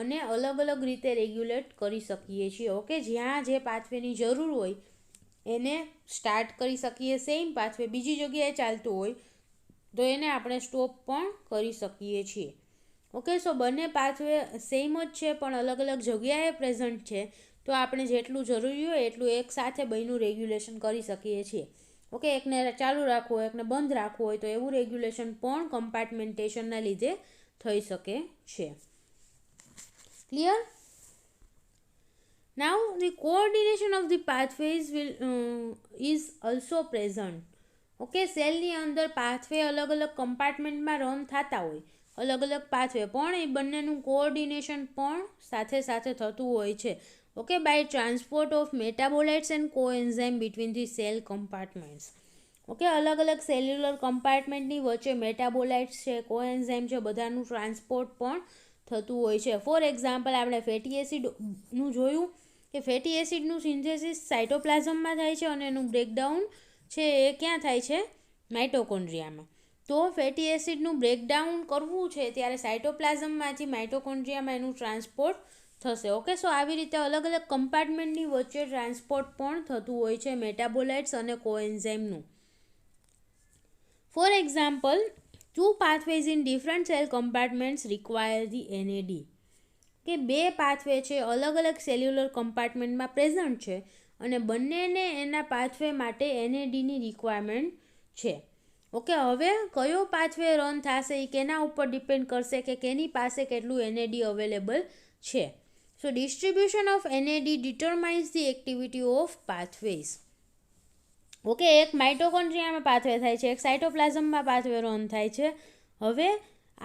અને અલગ અલગ રીતે રેગ્યુલેટ કરી શકીએ છીએ. ઓકે, જ્યાં જે પાથવેની જરૂર હોય એને સ્ટાર્ટ કરી શકીએ, સેમ પાથવે બીજી જગ્યાએ ચાલતું હોય તો એને આપણે સ્ટોપ પણ કરી શકીએ છીએ. ઓકે, સો બંને પાથવે સેમ જ છે પણ અલગ અલગ જગ્યાએ પ્રેઝન્ટ છે, તો આપણે જેટલું જરૂરી હોય એટલું એક સાથે બેયનું રેગ્યુલેશન કરી શકીએ છીએ. ઓકે, એકને ચાલુ રાખવું હોય, એકને બંધ રાખવું હોય, તો એવું રેગ્યુલેશન પણ કમ્પાર્ટમેન્ટેશનના લીધે થઈ શકે છે. Clear? Now the coordination of the pathways is also present. Okay, સેલની અંદર પાથવે અલગ અલગ કમ્પાર્ટમેન્ટમાં રન થતા હોય, અલગ અલગ પાથવે, પણ એ બંનેનું કોઓર્ડિનેશન પણ સાથે સાથે થતું હોય છે. Okay, by transport of metabolites and coenzyme between the cell compartments. Okay, અલગ અલગ સેલ્યુલર કમ્પાર્ટમેન્ટની વચ્ચે મેટાબોલાઇટ્સ છે, કોએન્ઝાઇમ છે, બધાનું ટ્રાન્સપોર્ટ પણ થતું હોય છે. ફોર એક્ઝામ્પલ, આપણે ફેટી એસિડનું જોયું કે ફેટી એસિડનું સિન્થેસિસ સાઇટોપ્લાઝમમાં થાય છે અને એનું બ્રેકડાઉન છે એ ક્યાં થાય છે? માઇટોકોન્ડ્રિયામાં. તો ફેટી એસિડનું બ્રેકડાઉન કરવું છે ત્યારે સાઇટોપ્લાઝમમાંથી માઇટોકોન્ડ્રિયામાં એનું ટ્રાન્સપોર્ટ થશે. ઓકે, સો આવી રીતે અલગ અલગ કમ્પાર્ટમેન્ટની વચ્ચે ટ્રાન્સપોર્ટ પણ થતું હોય છે મેટાબોલાઇટ્સ અને કોએન્ઝાઇમનું. For example, 2 pathways in different cell compartments require the NAD. કે બે પાથવે છે અલગ અલગ સેલ્યુલર કમ્પાર્ટમેન્ટમાં પ્રેઝન્ટ છે અને બંનેને એના પાથવે માટે NADની રિક્વાયરમેન્ટ છે. ઓકે, હવે કયો પાથવે રન થશે એ કેના ઉપર ડિપેન્ડ કરશે કે કેની પાસે કેટલું NAD અવેલેબલ છે. So distribution of NAD determines the activity of pathways. Okay, એક માઇટોકોન્ડ્રિયામાં પાથવે થાય છે, એક સાઇટોપ્લાઝમમાં પાથવે રન થાય છે. હવે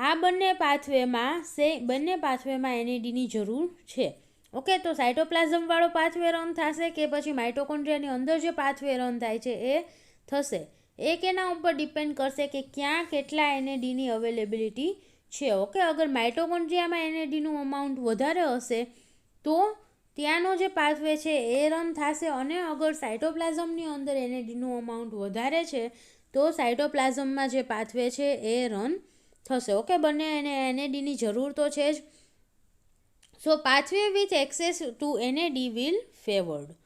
આ બંને પાથવેમાં NADની જરૂર છે. ઓકે, તો સાઇટોપ્લાઝમવાળો પાથવે રન થશે કે પછી માઇટોકોન્ડ્રિયાની અંદર જે પાથવે રન થાય છે એ થશે. એ કેના ઉપર ડિપેન્ડ કરશે કે ક્યાં કેટલા NADની અવેલેબિલિટી છે. ઓકે, અગર માઇટોકોન્ડ્રિયામાં NADનું અમાઉન્ટ વધારે હશે તો ત્યાંનો જે પાથવે છે એ રન થશે, અને અગર સાઇટોપ્લાઝમની અંદર NADનું અમાઉન્ટ વધારે છે તો સાઇટોપ્લાઝમમાં જે પાથવે છે એ રન થશે. ઓકે, બંને એને NADની જરૂર તો છે જ. So pathway with access to NAD will favoured.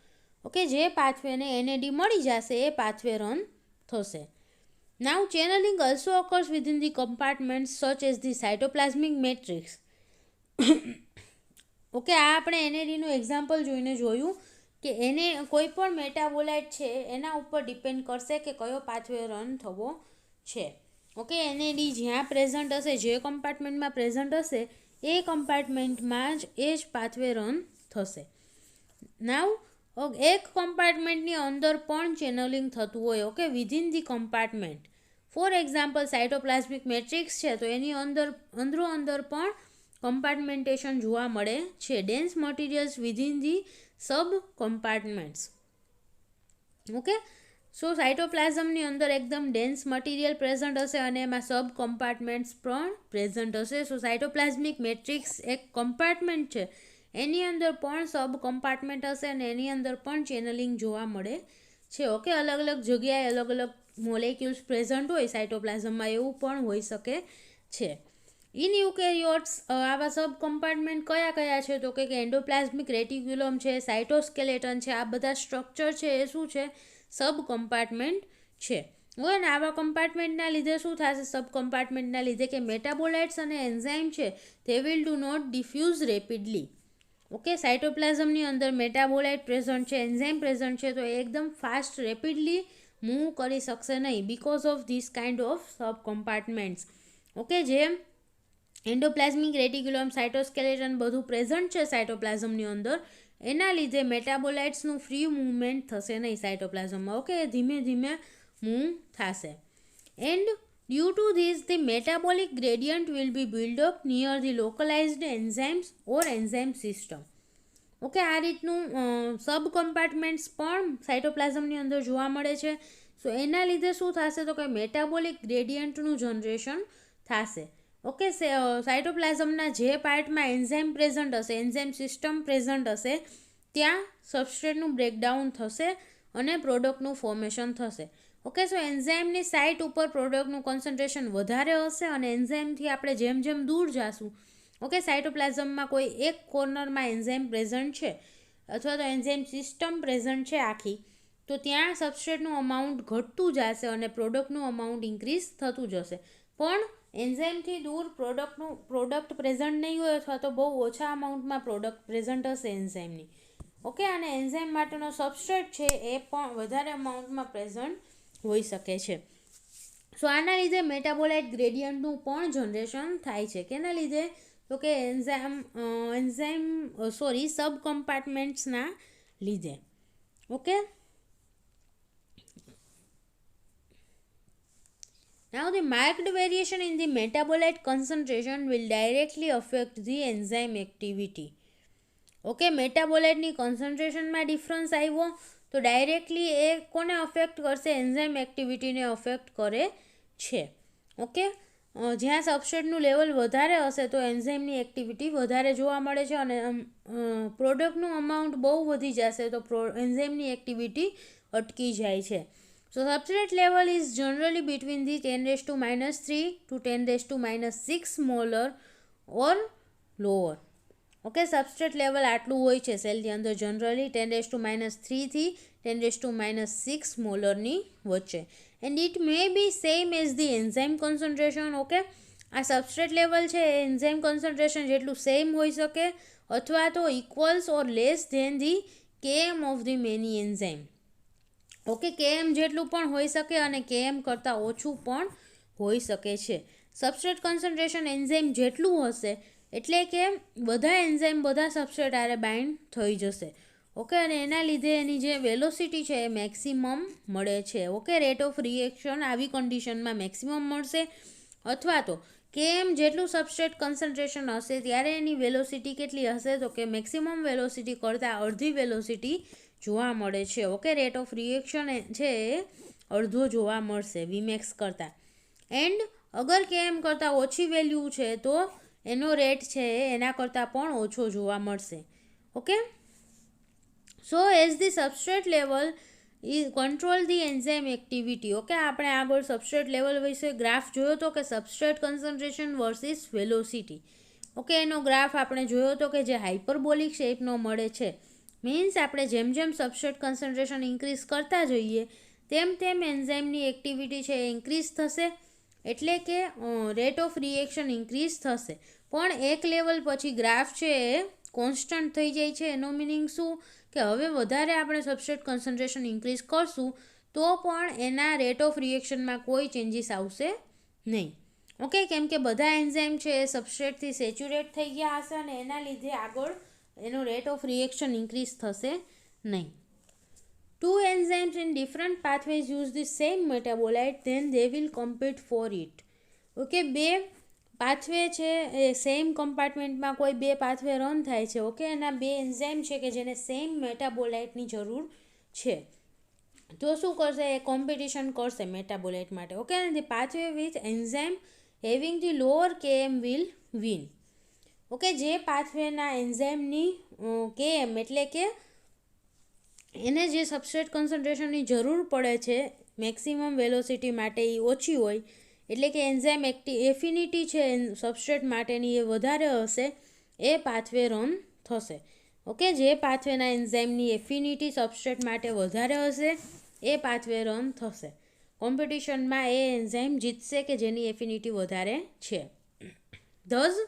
Okay, જે પાથવેને NAD મળી જશે એ પાથવે રન થશે. Now channelling also occurs within the compartments such as the cytoplasmic matrix. Okay, આ આપણે NADનું એક્ઝામ્પલ જોયું કે એને કોઈ પણ મેટાબોલાઇટ છે એના ઉપર ડિપેન્ડ કરશે કે કયો પાથવે રન થવો છે. ઓકે, NAD જ્યાં પ્રેઝન્ટ હશે, જે કમ્પાર્ટમેન્ટમાં પ્રેઝન્ટ હશે એ કમ્પાર્ટમેન્ટમાં જ એ જ પાથવે રન થશે. નાવ એક કમ્પાર્ટમેન્ટની અંદર પણ ચેનલિંગ થતું હોય, okay, within the compartment. For example, cytoplasmic matrix છે તો એની અંદર પણ કમ્પાર્ટમેન્ટેશન જોવા મળે છે. Dense materials within the sub compartments. Okay, so સાઇટોપ્લાઝમની અંદર એકદમ ડેન્સ મટીરિયલ પ્રેઝન્ટ હશે અને એમાં સબ કમ્પાર્ટમેન્ટ્સ પણ પ્રેઝન્ટ હશે. સો સાઇટોપ્લાઝમિક મેટ્રિક્સ એક કમ્પાર્ટમેન્ટ છે, એની અંદર પણ સબ કમ્પાર્ટમેન્ટ હશે અને એની અંદર પણ ચેનલિંગ જોવા મળે છે. ઓકે, અલગ અલગ જગ્યાએ અલગ અલગ મોલેક્યુલ્સ પ્રેઝન્ટ હોય સાઇટોપ્લાઝમમાં, એવું પણ હોઈ શકે છે. ઇન યુકેરિયોટ્સ આવા સબ કમ્પાર્ટમેન્ટ કયા કયા છે? તો કે એન્ડોપ્લાઝમિક રેટિક્યુલમ છે, સાઇટોસ્કેલેટન છે, આ બધા સ્ટ્રક્ચર છે એ શું છે? સબ કમ્પાર્ટમેન્ટ છે. હોય ને, આવા કમ્પાર્ટમેન્ટના લીધે શું થશે? સબ કમ્પાર્ટમેન્ટના લીધે કે મેટાબોલાઇટ્સ અને એન્ઝાઇમ છે તે will do not diffuse rapidly. Okay, સાઇટોપ્લાઝમની અંદર મેટાબોલાઇટ પ્રેઝન્ટ છે, એન્ઝાઇમ પ્રેઝન્ટ છે, તો એકદમ ફાસ્ટ રેપિડલી મૂવ કરી શકશે નહીં because of this kind of sub compartments. Okay, જે એન્ડોપ્લાઝમિક રેટિક્યુલમ, સાઇટોસ્કેલેટન બધું પ્રેઝન્ટ છે સાઇટોપ્લાઝમની અંદર, એના લીધે મેટાબોલાઇટ્સનું ફ્રી મૂવમેન્ટ થશે નહીં સાઇટોપ્લાઝમમાં. ઓકે, ધીમે ધીમે મૂવ થશે. And due to this the metabolic gradient will be build up near the localised enzymes or enzyme system. Okay, આ રીતનું સબ કમ્પાર્ટમેન્ટ્સ પણ સાઇટોપ્લાઝમની અંદર જોવા મળે છે. સો એના લીધે શું થશે? તો કે મેટાબોલિક ગ્રેડિયન્ટનું જનરેશન થશે. ઓકે, સાઇટોપ્લાઝમના જે પાર્ટમાં એન્ઝાઇમ પ્રેઝન્ટ હશે, એન્ઝાઇમ સિસ્ટમ પ્રેઝન્ટ હશે, ત્યાં સબસ્ટ્રેટનું બ્રેકડાઉન થશે અને પ્રોડક્ટનું ફોર્મેશન થશે. ઓકે, સો એન્ઝાઇમની સાઇટ ઉપર પ્રોડક્ટનું કોન્સન્ટ્રેશન વધારે હશે અને એન્ઝાઇમથી આપણે જેમ જેમ દૂર જઈશું, ઓકે, સાઇટોપ્લાઝમમાં કોઈ એક કોર્નરમાં એન્ઝાઇમ પ્રેઝન્ટ છે અથવા તો એન્ઝાઇમ સિસ્ટમ પ્રેઝન્ટ છે આખી, તો ત્યાં સબસ્ટ્રેટનું અમાઉન્ટ ઘટતું જશે અને પ્રોડક્ટનું અમાઉન્ટ ઇન્ક્રીઝ થતું જશે. પણ એન્ઝાઇમથી દૂર પ્રોડક્ટ પ્રેઝન્ટ નહીં હોય અથવા તો બહુ ઓછા અમાઉન્ટમાં પ્રોડક્ટ પ્રેઝન્ટ હશે એન્ઝાઇમની. ઓકે, અને એન્ઝાઇમ માટેનો સબસ્ટ્રેટ છે એ પણ વધારે અમાઉન્ટમાં પ્રેઝન્ટ હોઈ શકે છે. સો આના લીધે મેટાબોલાઇટ ગ્રેડિયન્ટનું પણ જનરેશન થાય છે. કેના લીધે? તો કે સબ કમ્પાર્ટમેન્ટ્સના લીધે. Okay, now the marked variation in the metabolite concentration will directly affect the enzyme activity. Okay, મેટાબોલાઇટની કોન્સન્ટ્રેશનમાં ડિફરન્સ આવ્યો તો ડાયરેક્ટલી એ કોને અફેક્ટ કરશે? એન્ઝાઇમ એક્ટિવિટીને અફેક્ટ કરે છે. ઓકે, જ્યાં સબસ્ટ્રેટનું લેવલ વધારે હશે તો એન્ઝાઇમની એક્ટિવિટી વધારે જોવા મળે છે અને પ્રોડક્ટનું અમાઉન્ટ બહુ વધી જશે તો એન્ઝાઇમની એક્ટિવિટી અટકી જાય છે. So substrate level is generally between the 10⁻³ to 10⁻⁶ molar or lower. Okay, substrate level આટલું હોય છે સેલની અંદર જનરલી 10⁻³ થી 10⁻⁶ મોલરની વચ્ચે. And it may be same as the enzyme concentration. Okay, આ સબસ્ટ્રેટ લેવલ છે એ એન્ઝાઇમ કોન્સન્ટ્રેશન જેટલું સેમ હોઈ શકે અથવા તો equals or less than the Km of the many enzyme. Okay, Km જેટલું પણ હોઈ શકે અને Km કરતાં ઓછું પણ હોઈ શકે છે. સબસ્ટ્રેટ કોન્સન્ટ્રેશન એન્ઝાઇમ જેટલું હશે એટલે કે બધા એન્ઝાઇમ બધા સબસ્ટ્રેટ આરે બાઇન્ડ થઈ જશે. ઓકે, અને એના લીધે એની જે વેલોસિટી છે એ મેક્સિમમ મળે છે. ઓકે, રેટ ઓફ રિએક્શન આવી કન્ડિશનમાં મેક્સિમમ મળશે અથવા તો Km જેટલું સબસ્ટ્રેટ કોન્સન્ટ્રેશન હશે ત્યારે એની વેલોસિટી કેટલી હશે? તો કે મેક્સિમમ વેલોસિટી કરતાં અડધી વેલોસિટી જોવા મળે છે. ઓકે, રેટ ઓફ રિએક્શન છે એ અડધો જોવા મળશે Vmax કરતાં. એન્ડ અગર Km કરતાં ઓછી વેલ્યુ છે તો એનો રેટ છે એના કરતાં પણ ઓછો જોવા મળશે. Okay, so as the substrate level control the enzyme activity. Okay, આપણે આગળ સબસ્ટ્રેટ લેવલ વિશે ગ્રાફ જોયો હતો કે substrate concentration versus velocity. Okay, એનો ગ્રાફ આપણે જોયો હતો કે જે હાઇપરબોલિક શેપનો મળે છે. મીન્સ આપણે જેમ જેમ સબસ્ટ્રેટ કોન્સન્ટ્રેશન ઇન્ક્રીઝ કરતા જઈએ તેમ તેમ એન્ઝાઇમની એક્ટિવિટી છે એ ઇન્ક્રીઝ થશે એટલે કે રેટ ઓફ રિએક્શન ઇન્ક્રીઝ થશે. પણ એક લેવલ પછી ગ્રાફ છે એ કોન્સ્ટન્ટ થઈ જાય છે. એનો મિનિંગ શું? કે હવે વધારે આપણે સબસ્ટ્રેટ કોન્સન્ટ્રેશન ઇન્ક્રીઝ કરશું તો પણ એના રેટ ઓફ રિએક્શનમાં કોઈ ચેન્જીસ આવશે નહીં. ઓકે, કેમ કે બધા એન્ઝાઇમ છે એ સબસ્ટ્રેટથી સેચ્યુરેટ થઈ ગયા હશે અને એના લીધે આગળ એનો રેટ ઓફ રિએક્શન ઇન્ક્રીઝ થશે નહીં. Two enzymes in different pathways use the same metabolite, then they will compete for it. Okay, બે પાથવે છે એ સેમ કમ્પાર્ટમેન્ટમાં કોઈ બે પાથવે રન થાય છે. ઓકે, એના બે એન્ઝાઇમ છે કે જેને સેમ મેટાબોલાઇટની જરૂર છે. તો શું કરશે, એ કોમ્પિટિશન કરશે મેટાબોલાઇટ માટે. ઓકે, અને the pathway with enzyme having the lower KM will win. Okay, જે પાથવેના એન્ઝાઇમની કેએમ એટલે કે એને જે સબસ્ટ્રેટ કોન્સન્ટ્રેશનની જરૂર પડે છે મેક્સિમમ વેલોસિટી માટે એ ઓછી હોય, એટલે કે એન્ઝાઇમ એફિનિટી છે સબસ્ટ્રેટ માટેની એ વધારે હશે, એ પાથવે રન થશે. ઓકે, જે પાથવેના એન્ઝાઇમની એફિનિટી સબસ્ટ્રેટ માટે વધારે હશે એ પાથવે રન થશે. કોમ્પિટિશનમાં એ એન્ઝાઇમ જીતશે કે જેની એફિનિટી વધારે છે. This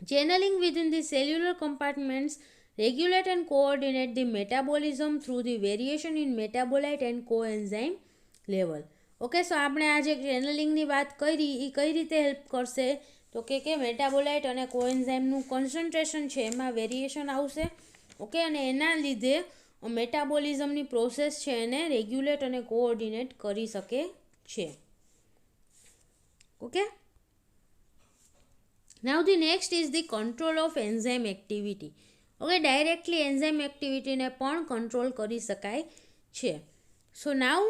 channeling within the cellular compartments regulate and coordinate the metabolism through the variation in metabolite and coenzyme level. Okay, so આપણે આ જે ચેનલિંગની વાત કરી એ કઈ રીતે હેલ્પ કરશે, તો કે મેટાબોલાઇટ અને કોએન્ઝાઇમનું કોન્સન્ટ્રેશન છે એમાં વેરિએશન આવશે. ઓકે, અને એના લીધે મેટાબોલિઝમની પ્રોસેસ છે એને રેગ્યુલેટ અને કોઓર્ડિનેટ કરી શકે છે. Okay, now the next is the control of enzyme activity. Okay, directly enzyme એક્ટિવિટીને પણ કંટ્રોલ કરી શકાય છે. So now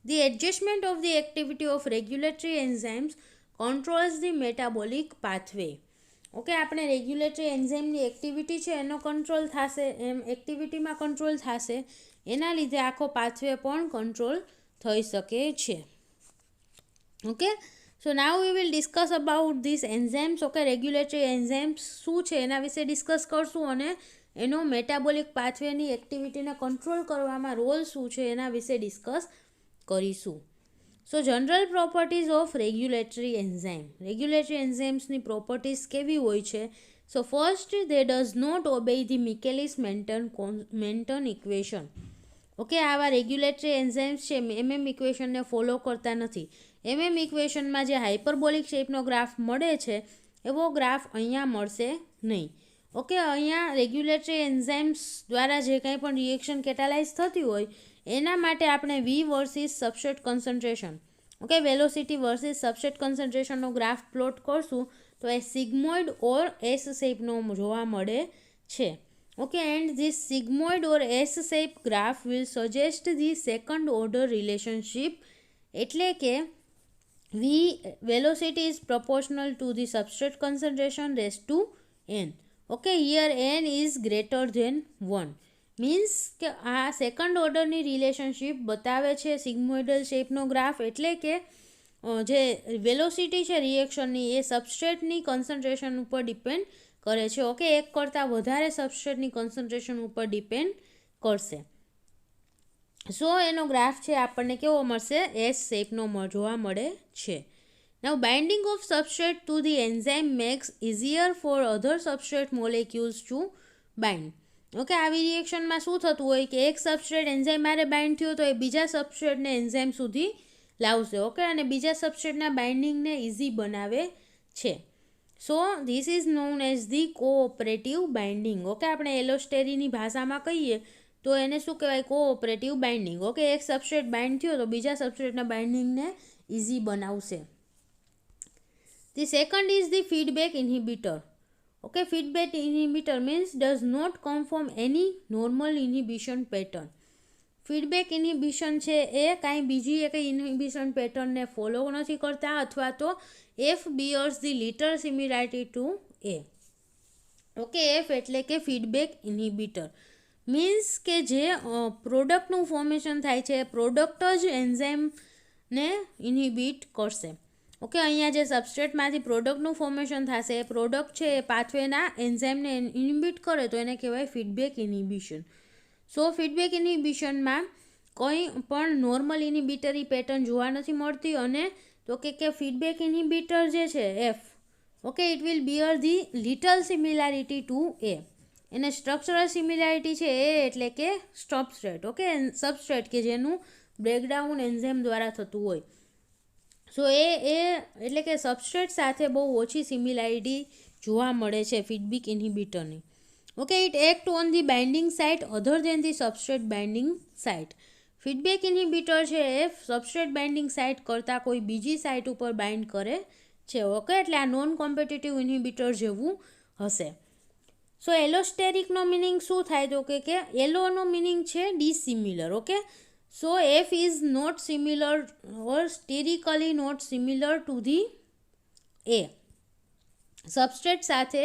the adjustment of the activity of regulatory enzymes controls the metabolic pathway. Okay, આપણે રેગ્યુલેટરી એન્ઝાઇમની એક્ટિવિટી છે એનો control થશે, એમ એક્ટિવિટીમાં control થશે, એના લીધે આખો પાથવે પણ કંટ્રોલ થઈ શકે છે. Okay, so now we will discuss about this enzymes. Okay, regulatory enzymes શું છે એના વિશે ડિસ્કસ કરશું અને એનો મેટાબોલિક પાથવેની એક્ટિવિટીને કંટ્રોલ કરવામાં રોલ શું છે એના વિશે ડિસ્કસ કરીશું. So general properties of regulatory enzyme. Regulatory એન્ઝાઇમ્સની પ્રોપર્ટીઝ કેવી હોય છે? So first, they does not obey the Michaelis Menten equation. Okay, આવા રેગ્યુલેટરી એન્ઝાઇમ્સ છે MM ઇક્વેશનને ફોલો કરતા નથી. MM ઇક્વેશનમાં જે હાઇપરબોલિક શેપનો ગ્રાફ મળે છે એવો ગ્રાફ અહીંયા મળશે નહીં. ઓકે, અહીંયા રેગ્યુલેટરી એન્ઝાઇમ્સ દ્વારા જે કંઈ પણ રિએક્શન કેટાલાઇઝ થતી હોય એના માટે આપણે V versus substrate concentration, okay, velocity versus substrate કોન્સન્ટ્રેશનનો ગ્રાફ પ્લોટ કરશું તો એ સિગ્મોઇડ ઓર એસ શેપનો જોવા મળે છે. Okay, and this sigmoid or S shape graph will suggest the second order relationship, એટલે કે V velocity is proportional to the substrate concentration raised to n. Okay, here n is greater than 1. Means કે આ second ઓર્ડરની relationship બતાવે છે sigmoidal શેપનો graph, એટલે કે જે વેલોસિટી છે રિએક્શનની એ સબસ્ટ્રેટની કોન્સન્ટ્રેશન ઉપર ડિપેન્ડ કરે છે. ઓકે, એક કરતાં વધારે સબસ્ટ્રેટની કોન્સન્ટ્રેશન ઉપર ડિપેન્ડ કરશે. સો એનો ગ્રાફ છે આપણને કેવો મળશે? એસ શેપનો જોવા મળે છે. Now binding of substrate to the enzyme makes easier for other substrate molecules to bind. Okay, આવી રિએક્શનમાં શું થતું હોય કે એક સબસ્ટ્રેટ એન્ઝાઇમ મારે બાઇન્ડ થયો તો એ બીજા સબસ્ટ્રેટને એન્ઝાઇમ સુધી લાવશે. ઓકે, અને બીજા સબસ્ટ્રેટના બાઇન્ડિંગને ઇઝી બનાવે છે. So this is known as the cooperative binding. Okay, આપણે એલોસ્ટેરીની ભાષામાં કહીએ તો એને શું કહેવાય? Cooperative binding. ઓકે, એક સબસ્ટ્રેટ બાઇન્ડ થયો તો બીજા સબસ્ટ્રેટના બાઇન્ડિંગને ઇઝી બનાવશે. The second is the feedback inhibitor. Okay, feedback inhibitor means does not come from any normal inhibition pattern. Feedback inhibition છે એ કાંઈ બીજી એક ઇન્હિબિશન પેટર્નને ફોલો નથી કરતા, અથવા તો F bears the little similarity to A. Okay, F એટલે કે ફીડબેક ઇન્હિબિટર મીન્સ કે જે પ્રોડક્ટનું ફોર્મેશન થાય છે પ્રોડક્ટ જ એન્ઝાઇમને ઇન્હિબિટ કરશે. ઓકે, અહીંયા જે સબસ્ટ્રેટમાંથી પ્રોડક્ટનું ફોર્મેશન થશે એ પ્રોડક્ટ છે એ પાથવેના એન્ઝાઇમને ઇન્હિબિટ કરે તો એને કહેવાય ફીડબેક ઇન્હિબિશન. સો ફીડબેક ઇન્હિબિશનમાં કંઈ પણ નોર્મલ ઇન્હિબિટરી પેટર્ન જોવા નથી મળતી, અને તો કે ફીડબેક ઇન્હિબિટર જે છે F, okay, it will bear the little similarity to A. એને સ્ટ્રક્ચરલ સિમિલારિટી છે એ એટલે કે સબસ્ટ્રેટ. ઓકે, સબસ્ટ્રેટ કે જેનું બ્રેકડાઉન એન્ઝાઇમ દ્વારા થતું હોય. સો એ એટલે કે સબસ્ટ્રેટ સાથે બહુ ઓછી સિમિલારિટી જોવા મળે છે ફીડબેક ઇન્હિબિટરની. Okay, it act on the binding site other than the substrate binding site. Feedback inhibitor છે એ સબસ્ટ્રેટ બાઇન્ડિંગ સાઇટ કરતાં કોઈ બીજી સાઇટ ઉપર બાઇન્ડ કરે છે. ઓકે, એટલે આ નોન કોમ્પિટિટિવ ઇન્હિબિટર જેવું હશે. સો એલોસ્ટેરિકનો મિનિંગ શું થાય? તો કે એલોનો મિનિંગ છે dissimilar. Okay, So F is not similar or sterically not similar to the A. Substrate સાથે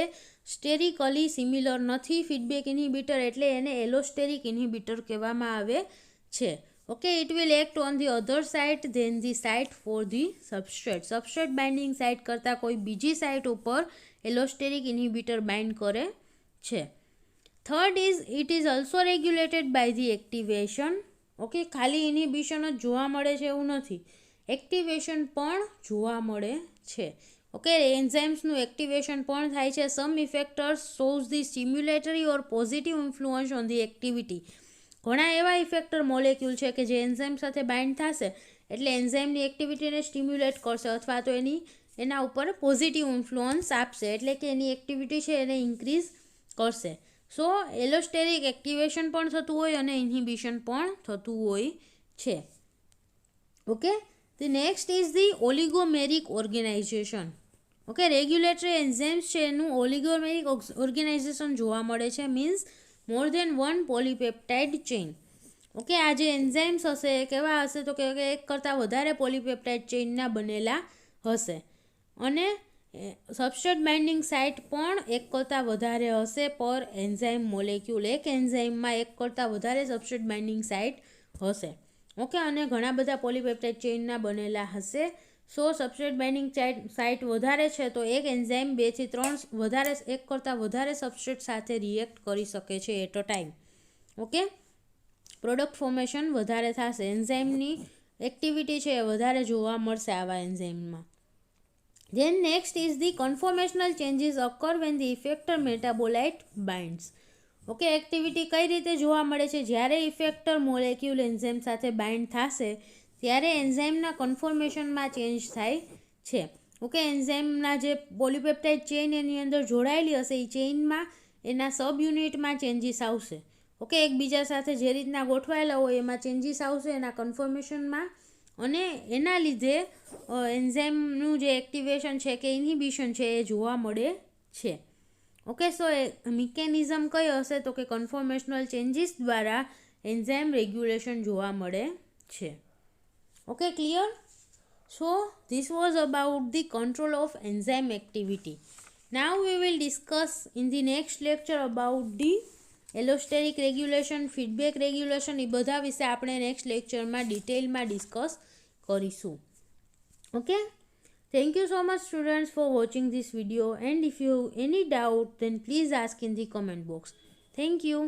સ્ટેરિકલી સિમિલર નથી ફીડબેક ઇન્હિબિટર, એટલે એને એલોસ્ટેરિક ઇન્હિબિટર કહેવામાં આવે છે. Okay, it will act on the other site than the site for the substrate. Substrate binding site કરતાં કોઈ બીજી સાઇટ ઉપર એલોસ્ટેરિક ઇન્હિબિટર બાઇન્ડ કરે છે. Third is it is also regulated by the activation. Okay, ખાલી ઇન્હિબિશન જ જોવા મળે છે એવું નથી, એક્ટિવેશન પણ જોવા મળે છે. ઓકે, એન્ઝાઇમ્સનું એક્ટિવેશન પણ થાય છે. Some effectors shows the stimulatory or positive influence on the activity. ઘણા એવા ઇફેક્ટર મોલેક્યુલ છે કે જે એન્ઝાઇમ સાથે બાઇન્ડ થશે એટલે એન્ઝાઇમની એક્ટિવિટીને સ્ટિમ્યુલેટ કરશે અથવા તો એના ઉપર પોઝિટિવ ઇન્ફ્લુઅન્સ આપશે, એટલે કે એની એક્ટિવિટી છે એને ઇન્ક્રીઝ કરશે. સો એલોસ્ટેરિક એક્ટિવેશન પણ થતું હોય અને ઇન્હિબિશન પણ થતું હોય છે. Okay, the next is the oligomeric organisation. Okay, regulatory enzymes છે એનું ઓલિગોમેરિક ઓર્ગેનાઇઝેશન જોવા મળે છે, means more than one polypeptide chain. Okay, આ જે એન્ઝાઇમ્સ હશે એ કેવા હશે તો કે એક કરતાં વધારે પોલીપેપ્ટાઇડ ચેઇનના બનેલા હશે અને સબસ્ટ્રેટ બાઇન્ડિંગ સાઇટ પણ એક કરતાં વધારે હશે પર એન્ઝાઇમ મોલેક્યુલ. એક એન્ઝાઇમમાં એક કરતાં વધારે સબસ્ટ્રેટ બાઇન્ડિંગ સાઇટ હશે. ઓકે, અને ઘણા બધા પોલીપેપ્ટાઇડ ચેઇનના બનેલા હશે. સો સબસ્ટ્રેટ બાઇન્ડિંગ સાઇટ વધારે છે તો એક એન્ઝાઇમ 2 થી 3 વધારે એક કરતાં વધારે સબસ્ટ્રેટ સાથે રિએક્ટ કરી શકે છે at a time. Okay, product formation વધારે થશે, એન્ઝાઇમની એક્ટિવિટી છે એ વધારે જોવા મળશે આવા એન્ઝાઇમમાં. Then next is the conformational changes occur when the effector metabolite binds. Okay, activity કઈ રીતે જોવા મળે છે? જ્યારે ઇફેક્ટર મોલેક્યુલ એન્ઝાઇમ સાથે બાઇન્ડ થશે ત્યારે એન્ઝાઇમના કન્ફોર્મેશનમાં ચેન્જ થાય છે. ઓકે, એન્ઝાઇમના જે પોલીપેપ્ટાઇડ ચેઇન એની અંદર જોડાયેલી હશે એ ચેઇનમાં એના સબ યુનિટમાં ચેન્જીસ આવશે. ઓકે, એકબીજા સાથે જે રીતના ગોઠવાયેલા હોય એમાં ચેન્જીસ આવશે એના કન્ફોર્મેશનમાં અને એના લીધે એન્ઝાઇમનું જે એક્ટિવેશન છે કે ઇન્હિબિશન છે એ જોવા મળે છે. ઓકે, સો મિકેનિઝમ કઈ હશે તો કે કન્ફોર્મેશનલ ચેન્જીસ દ્વારા એન્ઝાઇમ રેગ્યુલેશન જોવા મળે છે. Okay, clear? So this was about the control of enzyme activity. Now we will discuss in the next lecture about the allosteric regulation, feedback regulation, એ બધા વિશે આપણે નેક્સ્ટ લેક્ચરમાં ડિટેલમાં ડિસ્કસ કરીશું. Okay, thank you so much students for watching this video, and if you have any doubt then please ask in the comment box. Thank you.